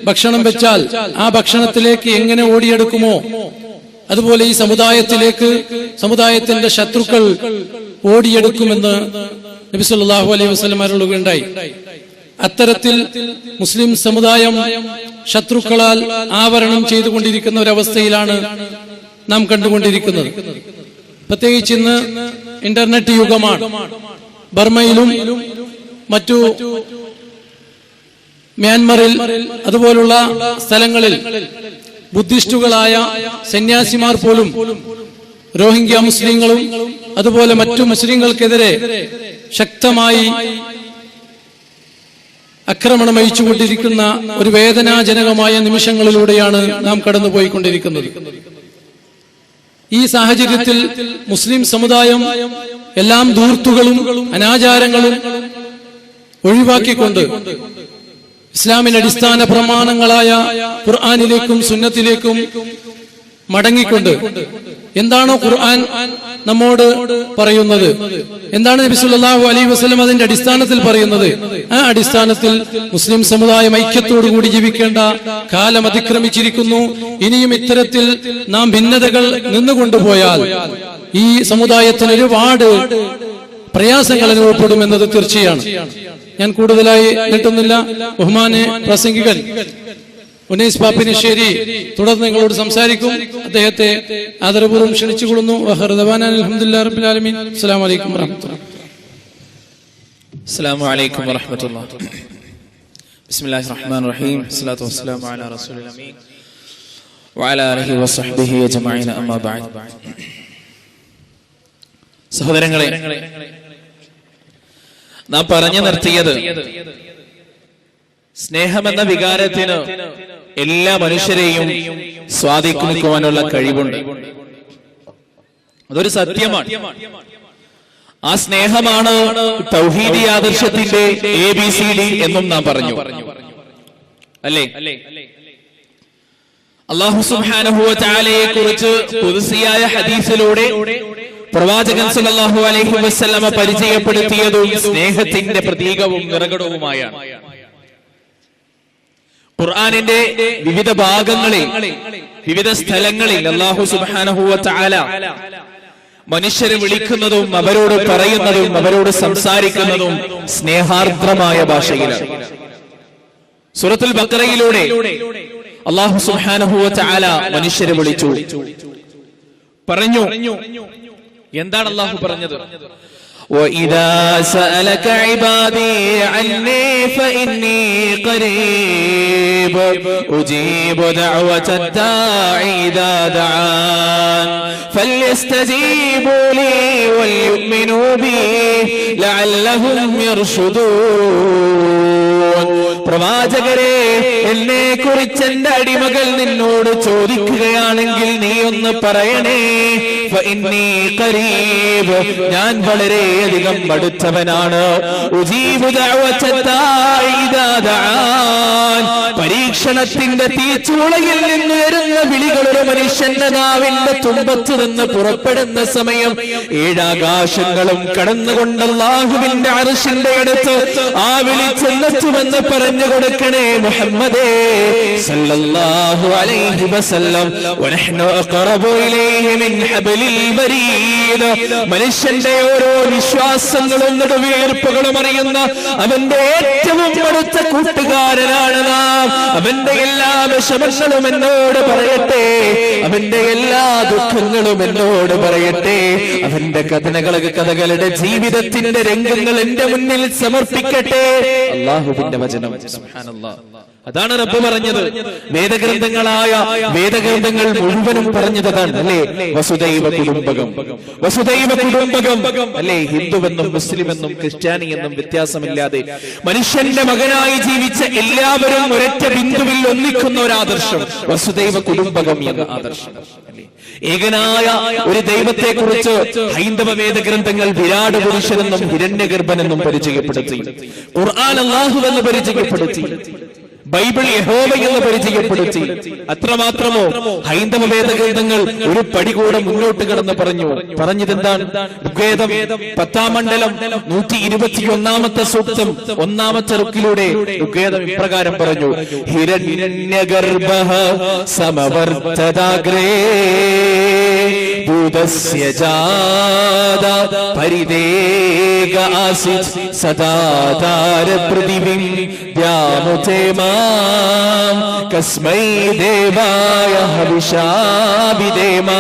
ഭക്ഷണം വെച്ചാൽ ആ ഭക്ഷണത്തിലേക്ക് എങ്ങനെ ഓടിയെടുക്കുമോ അതുപോലെ ഈ സമുദായത്തിന്റെ ശത്രുക്കൾ ഓടിയെടുക്കുമെന്ന് നബി സല്ലല്ലാഹു അലൈഹി വസല്ലം അരുളുകയുണ്ടായി. അത്തരത്തിൽ മുസ്ലിം സമുദായം ശത്രുക്കളാൽ ആവരണം ചെയ്തുകൊണ്ടിരിക്കുന്ന ഒരവസ്ഥയിലാണ് നാം കണ്ടുകൊണ്ടിരിക്കുന്നത്. പ്രത്യേകിച്ച് ഇന്ന് ഇന്റർനെറ്റ് യുഗമാണ്. ബർമയിലും മറ്റു മ്യാൻമറിൽ അതുപോലുള്ള സ്ഥലങ്ങളിൽ ബുദ്ധിസ്റ്റുകളായ സന്യാസിമാർ പോലും റോഹിംഗ്യ മുസ്ലിങ്ങളും അതുപോലെ മറ്റു മുസ്ലിങ്ങൾക്കെതിരെ ശക്തമായി ആക്രമണം അയച്ചുകൊണ്ടിരിക്കുന്ന ഒരു വേദനാജനകമായ നിമിഷങ്ങളിലൂടെയാണ് നാം കടന്നുപോയിക്കൊണ്ടിരിക്കുന്നത്. ഈ സാഹചര്യത്തിൽ മുസ്ലിം സമുദായം എല്ലാം ധൂർത്തുകളും അനാചാരങ്ങളും ഒഴിവാക്കിക്കൊണ്ട് ഇസ്ലാമിന്റെ അടിസ്ഥാന പ്രമാണങ്ങളായ ഖുർആനിലേക്കും സുന്നത്തിലേക്കും മടങ്ങിക്കൊണ്ട് എന്താണോ ഖുർആൻ നമ്മോട് പറയുന്നത്, എന്താണ് നബി സല്ലല്ലാഹു അലൈഹി വസല്ലം അതിന്റെ അടിസ്ഥാനത്തിൽ പറയുന്നത്, ആ അടിസ്ഥാനത്തിൽ മുസ്ലിം സമുദായം ഐക്യത്തോടുകൂടി ജീവിക്കേണ്ട കാലം അതിക്രമിച്ചിരിക്കുന്നു. ഇനിയും ഇത്തരത്തിൽ നാം ഭിന്നതകൾ നിന്നുകൊണ്ടുപോയാൽ ഈ സമുദായത്തിന് ഒരുപാട് പ്രയാസങ്ങൾ അനുഭവപ്പെടുമെന്നത് തീർച്ചയാണ്. ഞാൻ കൂടുതലായി നീട്ടുന്നില്ല. ബഹുമാന്യ പ്രസംഗികൻ ഉനൈസ് പാപ്പിനിശ്ശേരി തുടർന്ന് നിങ്ങളോട് സംസാരിക്കും. അദ്ദേഹത്തെ ആദരപൂർവ്വം ക്ഷണിച്ചുകൊള്ളുന്നു. അൽഹംദുലില്ലാഹി റബ്ബിൽ ആലമീൻ. അസ്സലാമു അലൈക്കും വറഹ്മത്തുള്ളാഹി. അസ്സലാമു അലൈക്കും വറഹ്മത്തുള്ളാഹി. ബിസ്മില്ലാഹിർ റഹ്മാനിർ റഹീം. സ്വല്ലല്ലാഹു വസ്സലാമു അലാ റസൂലിൽ അമീൻ വഅലാ ആലിഹി വസഹ്ബിഹി അജ്മഈൻ. അമ്മാ ബഅദ്. സഹോദരങ്ങളെ, നാം പറഞ്ഞു നിർത്തിയത് സ്നേഹമെന്ന വികാരത്തിന് എല്ലാ മനുഷ്യരെയും സ്വാധീനിക്കുവാനുള്ള കഴിവുണ്ട്. അതൊരു സത്യമാണ്. ആ സ്നേഹമാണ് തൗഹീദി ആദർശത്തിന്റെ ABCD എന്നും നാം പറഞ്ഞു, അല്ലേ? അല്ലാഹു സുബ്ഹാനഹു വ തആലയെ കുറിച്ച് ഖുദ്സിയായ ഹദീസിലൂടെ പ്രവാചകൻ സല്ലല്ലാഹു അലൈഹി വസല്ലമ പരിചയപ്പെടുത്തിയതും സ്നേഹത്തിന്റെ പ്രതീകവും നിറകടവുമായാണ്. ഖുർആനിന്റെ വിവിധ ഭാഗങ്ങളിൽ, വിവിധ സ്ഥലങ്ങളിൽ അല്ലാഹു സുബ്ഹാനഹു വ തആല മനുഷ്യരെ വിളിക്കുന്നതും അവരോട് പറയുന്നതും അവരോട് സംസാരിക്കുന്നതും സ്നേഹാർദ്രമായ ഭാഷയിലാണ്. സൂറത്തുൽ ബഖറയിലൂടെ അല്ലാഹു സുബ്ഹാനഹു വ തആല മനുഷ്യരെ വിളിച്ചു പറഞ്ഞു. എന്താണ് അല്ലാഹു പറഞ്ഞത്? وَإِذَا سَأَلَكَ عِبَادِي عَنِّي فَإِنِّي قَرِيبٌ أُجِيبُ دَعْوَةَ الدَّاعِ إِذَا دَعَانِ فَلْيَسْتَجِيبُوا لِي وَلْيُؤْمِنُوا بِي لَعَلَّهُمْ يَرْشُدُونَ. പ്രവാചകരെ, എന്നെ കുറിച്ച് എന്റെ അടിമകൾ നിന്നോട് ചോദിക്കുകയാണെങ്കിൽ നീ ഒന്ന് പറയണേ, ഫഇന്നീ ഖരീബ്, ഞാൻ വളരെയധികം അടുത്തവനാണ്. ഉജീബു ദഅവത്തദ്ദാഇ ഇദാ ദഅാൻ, പരീക്ഷണത്തിന്റെ തീച്ചൂളയിൽ നിന്ന് വരുന്ന വിളികൾ ഒരു മനുഷ്യന്റെ നാവിന്റെ തുമ്പത്ത് നിന്ന് പുറപ്പെടുന്ന സമയം 7 ആകാശങ്ങളും കടന്നുകൊണ്ട് അല്ലാഹുവിന്റെ അർശിന്റെ അടുത്ത് ആ വിളി ചെന്നെത്തുമെന്ന് പറഞ്ഞു കൊടുക്കണേ മുഹമ്മദേ സല്ലല്ലാഹു അലൈഹി വസല്ലം. വനഹ്നു അഖറബു ഇലൈഹി മിൻ ഹബ്ലിൽ വരീദ്, മനുഷ്യന്റെ ഓരോ നിശ്വാസങ്ങളും നെടുവീർപ്പുകളും അറിയുന്ന അവന്റെ ഏറ്റവും അടുത്ത കൂട്ടുകാരനാണ് നാം. അവന്റെ എല്ലാ വിഷമങ്ങളും എന്നോട് പറയട്ടെ, അവന്റെ എല്ലാ ദുഃഖങ്ങളും എന്നോട് പറയട്ടെ, അവന്റെ കഥകളുടെ ജീവിതത്തിന്റെ രംഗങ്ങൾ എന്റെ മുന്നിൽ സമർപ്പിക്കട്ടെ. അല്ലാഹുവിന്റെ വചനം. സുബ്ഹാനല്ലാഹ്. അതാണ് റബ്ബ് പറഞ്ഞത്. വേദഗ്രന്ഥങ്ങൾ മുഴുവനും പറഞ്ഞതാണ്, അല്ലേ? വസുദൈവ കുടുംബകം, വസുദൈവ കുടുംബകം, അല്ലേ? ഹിന്ദുവെന്നും മുസ്ലിമെന്നും ക്രിസ്ത്യാനിയെന്നും വ്യത്യാസമില്ലാതെ മനുഷ്യന്റെ മകനായി ജീവിച്ച എല്ലാവരും ഒരൊറ്റ ബിന്ദുവിൽ ഒന്നിക്കുന്ന ഒരു ആദർശം, വസുദൈവ കുടുംബകം എന്ന ആദർശം. ഏകനായ ഒരു ദൈവത്തെ കുറിച്ച് ഹൈന്ദവ വേദഗ്രന്ഥങ്ങൾ വിരാട് പുരുഷനെന്നും ഹിരണ്യഗർഭനെന്നും പരിചയപ്പെടുത്തി. ഖുർആൻ അല്ലാഹുവെന്ന് പരിചയപ്പെടുത്തി. ബൈബിൾ യഹോവയെന്ന് പരിചയപ്പെടുത്തി. അത്രമാത്രമോ, ഹൈന്ദവ വേദഗ്രന്ഥങ്ങൾ ഒരു പടി കൂടെ മുന്നോട്ട് കടന്ന് പറഞ്ഞതെന്താണ്? ഋഗ്വേദം 10-ാം മണ്ഡലം 121-ാമത്തെ സൂക്തം 1-ാമത്തെ റുക്കിലൂടെ ഋഗ്വേദം ഇപ്രകാരം പറഞ്ഞു: ഹിരണ്യഗർഭഃ സമവർത്തദാഗ്രേ ഭൂതസ്യ ജാത പരിദേക ആസിത് സദാധാര പൃഥിവിം ദ്യാമുതേ മാം കസ്മൈ ദേവായ ഹവിഷാഭിദേമാ.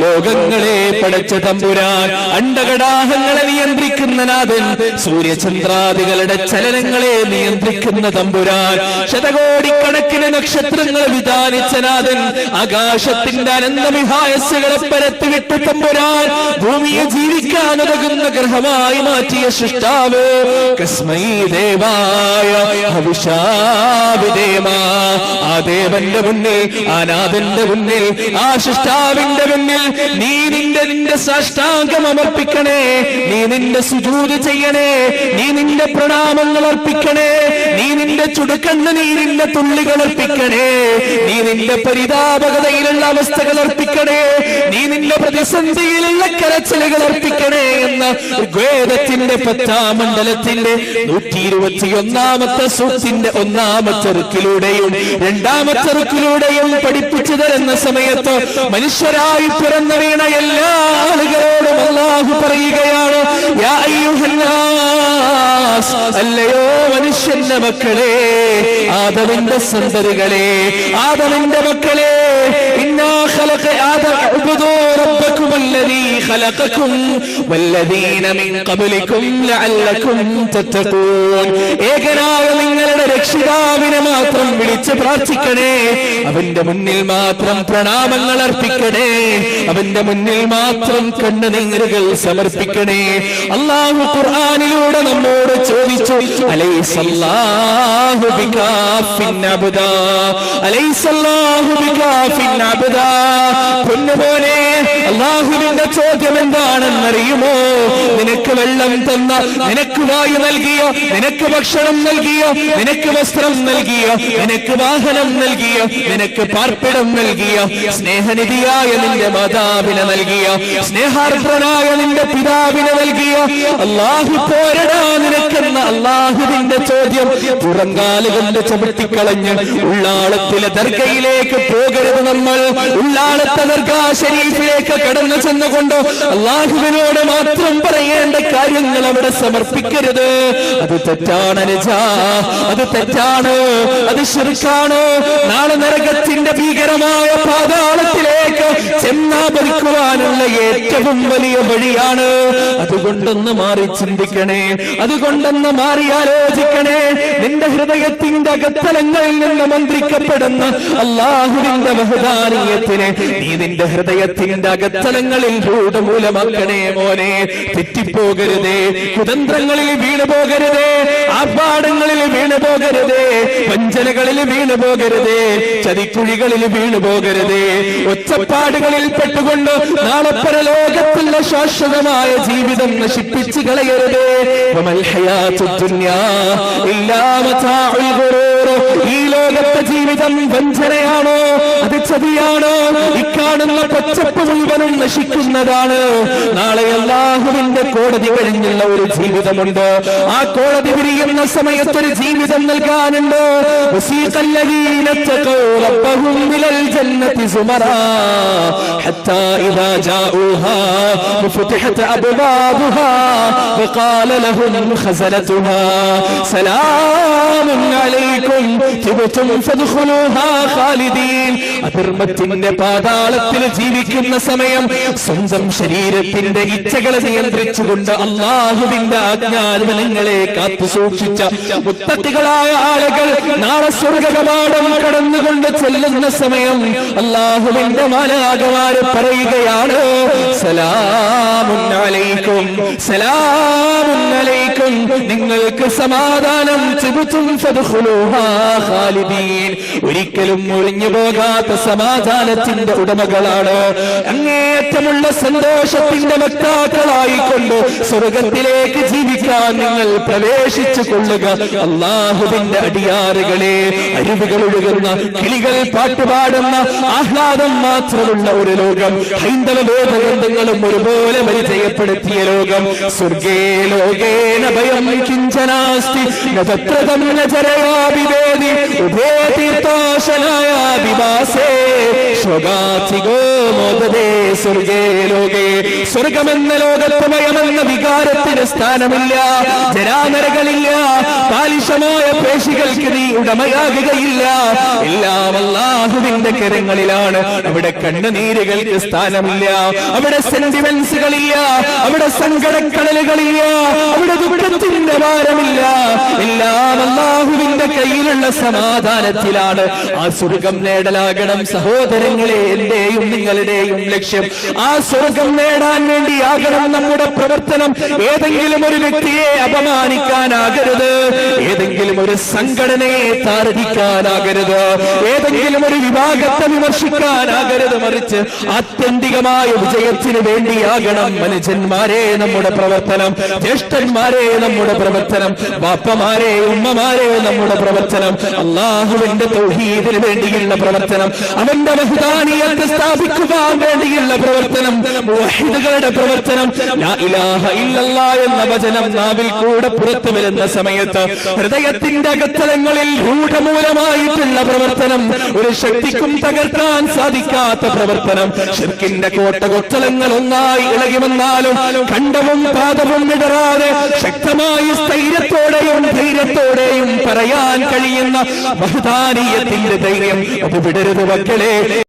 ലോകങ്ങളെ പടച്ച തമ്പുരാൻ, അണ്ടകടാഹങ്ങളെ നിയന്ത്രിക്കുന്ന നാഥൻ, സൂര്യചന്ദ്രാദികളുടെ ചലനങ്ങളെ നിയന്ത്രിക്കുന്ന തമ്പുരാൻ, ശതകോടിക്കണക്കിന് നക്ഷത്രങ്ങൾ വിധാനിച്ച നാഥൻ, ആകാശത്തിന്റെ അനന്തവിഹായസ്സുകളെ പരത്തിവിട്ട് തമ്പുരാൻ, ഭൂമിയെ ജീവിക്കാനുതകുന്ന ഗ്രഹമായി മാറ്റിയ സൃഷ്ടാവ്, കസ്മൈ ദേവായ ഹവിഷാഭിദേമാ. ആ ദേവന്റെ മുന്നിൽ, ആ നാഥന്റെ മുന്നിൽ, ആ സൃഷ്ടാവിന്റെ മുന്നിൽ നീ നിന്റെ സാഷ്ടാംഗം അർപ്പിക്കണേ, നീ നിന്റെ സുജൂദ് ചെയ്യണേ, നീ നിന്റെ പ്രണാമങ്ങൾ അർപ്പിക്കണേ, നീ നിന്റെ ചുടുക്കണ്ണ് നീരിന്റെ തുള്ളികൾ അർപ്പിക്കണേ, നീ നിന്റെ പരിതാപകതയിലുള്ള അവസ്ഥകൾ അർപ്പിക്കണേ, നീ നിന്റെ പ്രതിസന്ധിയിലുള്ള കരച്ചിലുകൾ അർപ്പിക്കണേ എന്ന ഋഗ്വേദത്തിന്റെ 10-ാം മണ്ഡലത്തിന്റെ 121-ാമത്തെ സൂക്തത്തിന്റെ 1-ാമത്തെ റുക്കിലൂടെയും 2-ാമത്തെ റുക്കിലൂടെയും പഠിപ്പിച്ചു തരുന്ന സമയത്ത് മനുഷ്യരായി പിറന്നു വീണ എല്ലാ ആളുകളോടും അല്ലാഹു പറയുകയാണ്: യാ അയ്യുഹന്നാസ്, അല്ലയോ മനുഷ്യന്റെ മക്കളെ, ആദമിന്റെ സന്തതികളെ, ആദമിന്റെ മക്കളെ, ഇന്നാ ഖലഖ ആദം ഉബ്ദൂ റബ്ബക്കും അല്ലദീ ഖലഖക്കും വല്ലദീന മിൻ ഖബ്ലിക്കും ലഅല്ലക്കും തത്തഖൂൻ. ഏകനായ നിങ്ങളുടെ രക്ഷിതാവിനെ മാത്രം വിളിച്ച് പ്രാർത്ഥിക്കണേ, അവന്റെ മുന്നിൽ മാത്രം പ്രണാമങ്ങൾ അർപ്പിക്കണേ, അവന്റെ മുന്നിൽ മാത്രം കണ്ണുനീരുകൾ സമർപ്പിക്കണേ. അല്ലാഹു ഖുർആനിലൂടെ നമ്മോട് ചോദിച്ചു: അലൈസല്ലാഹു ബികാഫിൻ അബ്ദാ, അലൈസല്ലാഹു ബികാഫിൻ അബ്ദാ. പൊന്നുമോനെ, അല്ലാഹുവിന്റെ ചോദ്യം എന്താണെന്നറിയുമോ? നിനക്ക് വെള്ളം തന്ന, നിനക്ക് വായു നൽകിയോ, നിനക്ക് ഭക്ഷണം നൽകിയോ, നിനക്ക് വസ്ത്രം നൽകിയോ, നിനക്ക് വാഹനം നൽകിയോ, നിനക്ക് പാർപ്പിടം നൽകിയോ, സ്നേഹനിധിയായ നിന്റെ മാതാവിനെ നൽകിയോ, സ്നേഹാർദ്രനായ നിന്റെ പിതാവിനെ നൽകിയോ? അല്ലാഹു പോരടാ നിനക്കെന്ന അല്ലാഹുവിന്റെ ചോദ്യം പുറങ്കാലുകൊണ്ട് ചവിട്ടിക്കളഞ്ഞ് ഉള്ളാളത്തിലെ ദർഗയിലേക്ക് പോകരുത് നമ്മൾ. ഉള്ളാളത്തെ ദർഗാ ശരീഫിലേക്ക് കടന്നു ചെന്നുകൊണ്ട് അല്ലാഹുവിനോട് മാത്രം പറയേണ്ട കാര്യങ്ങൾ അവിടെ സമർപ്പിക്കരുത്. അത് തെറ്റാണ് അനുജാ, അത് തെറ്റാണ്, അത് ശിർക്കാണ്. നാളെ നരകത്തിന്റെ ഭീകരമായ പാതാളത്തിലേക്ക് ചെന്നാപതിക്കുവാനുള്ള ഏറ്റവും വലിയ വഴിയാണ്. അതുകൊണ്ടൊന്ന് മാറി ചിന്തിക്കണേ, അതുകൊണ്ടൊന്ന് മാറി ആലോചിക്കണേ. നിന്റെ ഹൃദയത്തിന്റെ അകത്തലങ്ങളിൽ നിന്ന് മന്ത്രിക്കപ്പെടുന്ന അല്ലാഹുവിന്റെ വഹദാനിയത്തിനെ നീ നിന്റെ ഹൃദയത്തിന്റെ അകത്തലങ്ങളിൽ രൂഢമൂലമാക്കണേ മോനെ. തെറ്റിപ്പോകരുതേ, കുതന്ത്രങ്ങളിൽ വീണു പോകരുതേ, ആർഭാടങ്ങളിൽ വീണു പോകരുതേ, വഞ്ചനകളിൽ വീണു പോകരുതേ, ചതിക്കുഴികളിൽ വീണു പോകരുതേ, ഒച്ചപ്പാടുകളിൽ പെട്ടുകൊണ്ട് നാളെ പരലോകത്തുള്ള ശാശ്വതമായ ജീവിതം നശിപ്പിച്ചു കളയരുതേ. വമൽ ഹയാത്തുദ് ദുനിയാ ഇല്ലാ മതാഉൽ ഗുറൂർ. ഈ ലോകത്തെ ജീവിതം വഞ്ചനയാണോ? അത് ചതിയാണോ? ഇക്കാണുന്ന പച്ചപ്പ് മുഴുവനും നശിക്കുന്നതാണ്. നാളെ അല്ലാഹുവിന്റെ കോടതി കഴിഞ്ഞുള്ള ഒരു ജീവിതമുണ്ട്. ആ കോടതി പിരിയുന്ന സമയത്തൊരു ജീവിതം നൽകാനുണ്ട്. വസീഖല്ലദീന തഖൂ റബ്ബഹും ഇലൽ ജന്നതി സുമറാ ഹത്താ ഇദാ ജാഊഹാ ഫുതിഹത് അബ്വാബുഹാ വഖാല ലഹും ഖസലതുഹാ സലാമുൻ അലൈക്കും തിബ്തും ഫദ്ഖുലൂഹാ ഖാലിദീൻ. അധർമ്മത്തിന്റെ പാതാളത്തിൽ ജീവിക്കുന്ന സമയം സ്വന്തം ശരീരത്തിന്റെ ഇച്ഛകളെ നിയന്ത്രിച്ചുകൊണ്ട് അല്ലാഹുവിന്റെ ആജ്ഞാനുമനങ്ങളെ കാത്തു സൂക്ഷിച്ച മുത്തഖികളായ ആളുകൾ നാളെ സ്വർഗ്ഗകവാടം കടന്നുകൊണ്ട് ചെല്ലുന്ന സമയം അല്ലാഹുവിന്റെ മാലാഖമാര് പറയുകയാണ്: സലാമുൻ അലൈക്കും, സലാം സലാമുൻ അലൈക്കും, നിങ്ങൾക്ക് സമാധാനം, തിബ്തും ഫദ്ഖുലൂഹാ ഖാലിദീൻ, ഒരിക്കലും ഒഴിഞ്ഞു പോകാത്ത സമാധാനത്തിന്റെ ഉടമകളാണ്, അങ്ങേയറ്റമുള്ള സന്തോഷത്തിന്റെ വക്താക്കളായിക്കൊണ്ട് സ്വർഗത്തിലേക്ക് ജീവിക്കാൻ നിങ്ങൾ പ്രവേശിച്ചു കൊള്ളുക. അല്ലാഹുവിന്റെ അടിയാറുകളെ, അരുവികൾ ഒഴുകുന്ന, കിളികൾ പാട്ടുപാടുന്ന, ആഹ്ലാദം മാത്രമുള്ള ഒരു ലോകം, ഹൈന്ദവ വേദഗ്രന്ഥങ്ങളും ഒരുപോലെ പരിചയപ്പെടുത്തിയ ലോകം. സ്വർഗേ ലോകേന ഭയം കിഞ്ചനാസ്തി നതത്രതം നജരയാഭിവേദി ഉഭേ തീർത്ഥോശനായാഭിവാസേ ശോകാധികോ മോദതേ സ്വർഗേ ലോകേ. സ്വർഗമെന്ന ലോകത്ത് ഭയമെന്ന വികാരത്തിന് സ്ഥാനമില്ല, ജരാനരകളില്ല, ബാലിശമായ പേശികൾക്ക് നീ ഉടമയാകുകയില്ല. എല്ലാം അല്ലാഹുവിന്റെ കരങ്ങളിലാണ്. അവിടെ കണ്ണുനീരുകൾക്ക് സ്ഥാനമില്ല, അവിടെ സെന്റിമെന്റ്സുകളില്ല, അവിടെ സങ്കടക്കടലുകളില്ല, അവിടെ ദുഃഖത്തിന്റെ ഭാരമില്ല. എല്ലാം അല്ലാഹുവിന്റെ കയ്യിലുള്ള സമാധാനത്തിലാണ്. ആ സ്വർഗം നേടലാകണം സഹോദരങ്ങളെ, എന്റെയും നിങ്ങളുടെയും ലക്ഷ്യം. ആ സ്വർഗം നേടാൻ വേണ്ടിയാകണം നമ്മുടെ പ്രവർത്തനം. ഏതെങ്കിലും ഒരു വ്യക്തിയെ അപമാനിക്കാനാകരുത്, ഏതെങ്കിലും ഒരു സംഘടനയെ താരടിക്കാനാകരുത്, ഏതെങ്കിലും ഒരു വിഭാഗത്തെ വിമർശിക്കാനാകരുത്. മറിച്ച് ആത്യന്തികമായ വിജയത്തിന് വേണ്ടിയാകണം മനുഷ്യന്മാരെ നമ്മുടെ പ്രവർത്തനം, ജ്യേഷ്ഠന്മാരെ നമ്മുടെ പ്രവർത്തനം, ബാപ്പമാരെ ഉമ്മമാരെ നമ്മുടെ പ്രവർത്തനം, അല്ലാഹുവിന്റെ തൗഹീദിന് വേണ്ടിയുള്ള പ്രവർത്തനം, അവന്റെ വഹ്ദാനിയത്ത് സ്ഥാപിക്കുവാൻ വേണ്ടിയുള്ള പ്രവർത്തനം, മുവഹിദുകളുടെ പ്രവർത്തനം. ലാ ഇലാഹ ഇല്ലല്ലാഹ് എന്ന വചനം നാവിൽ കൂടെ പുറത്തു വരുന്ന സമയത്ത് ഹൃദയത്തിന്റെ അകത്തളങ്ങളിൽ രൂഢമൂലമായിട്ടുള്ള പ്രവർത്തനം, ഒരു ശക്തിക്കും തകർക്കാൻ സാധിക്കാത്ത പ്രവർത്തനം. ശിർക്കിന്റെ കോട്ടകൊത്തളങ്ങൾ ഒന്നായി ഇളകി വന്നാലും ഖണ്ഡവും പാദവും ഇടറാതെ ശക്തമായി സ്ഥൈര്യത്തോടെയും ധൈര്യത്തോടെയും പറയാൻ കഴിയുന്ന വഹ്ദാനിയത്തിന്റെ ധൈര്യം അത് വിടരുത് മക്കളെ.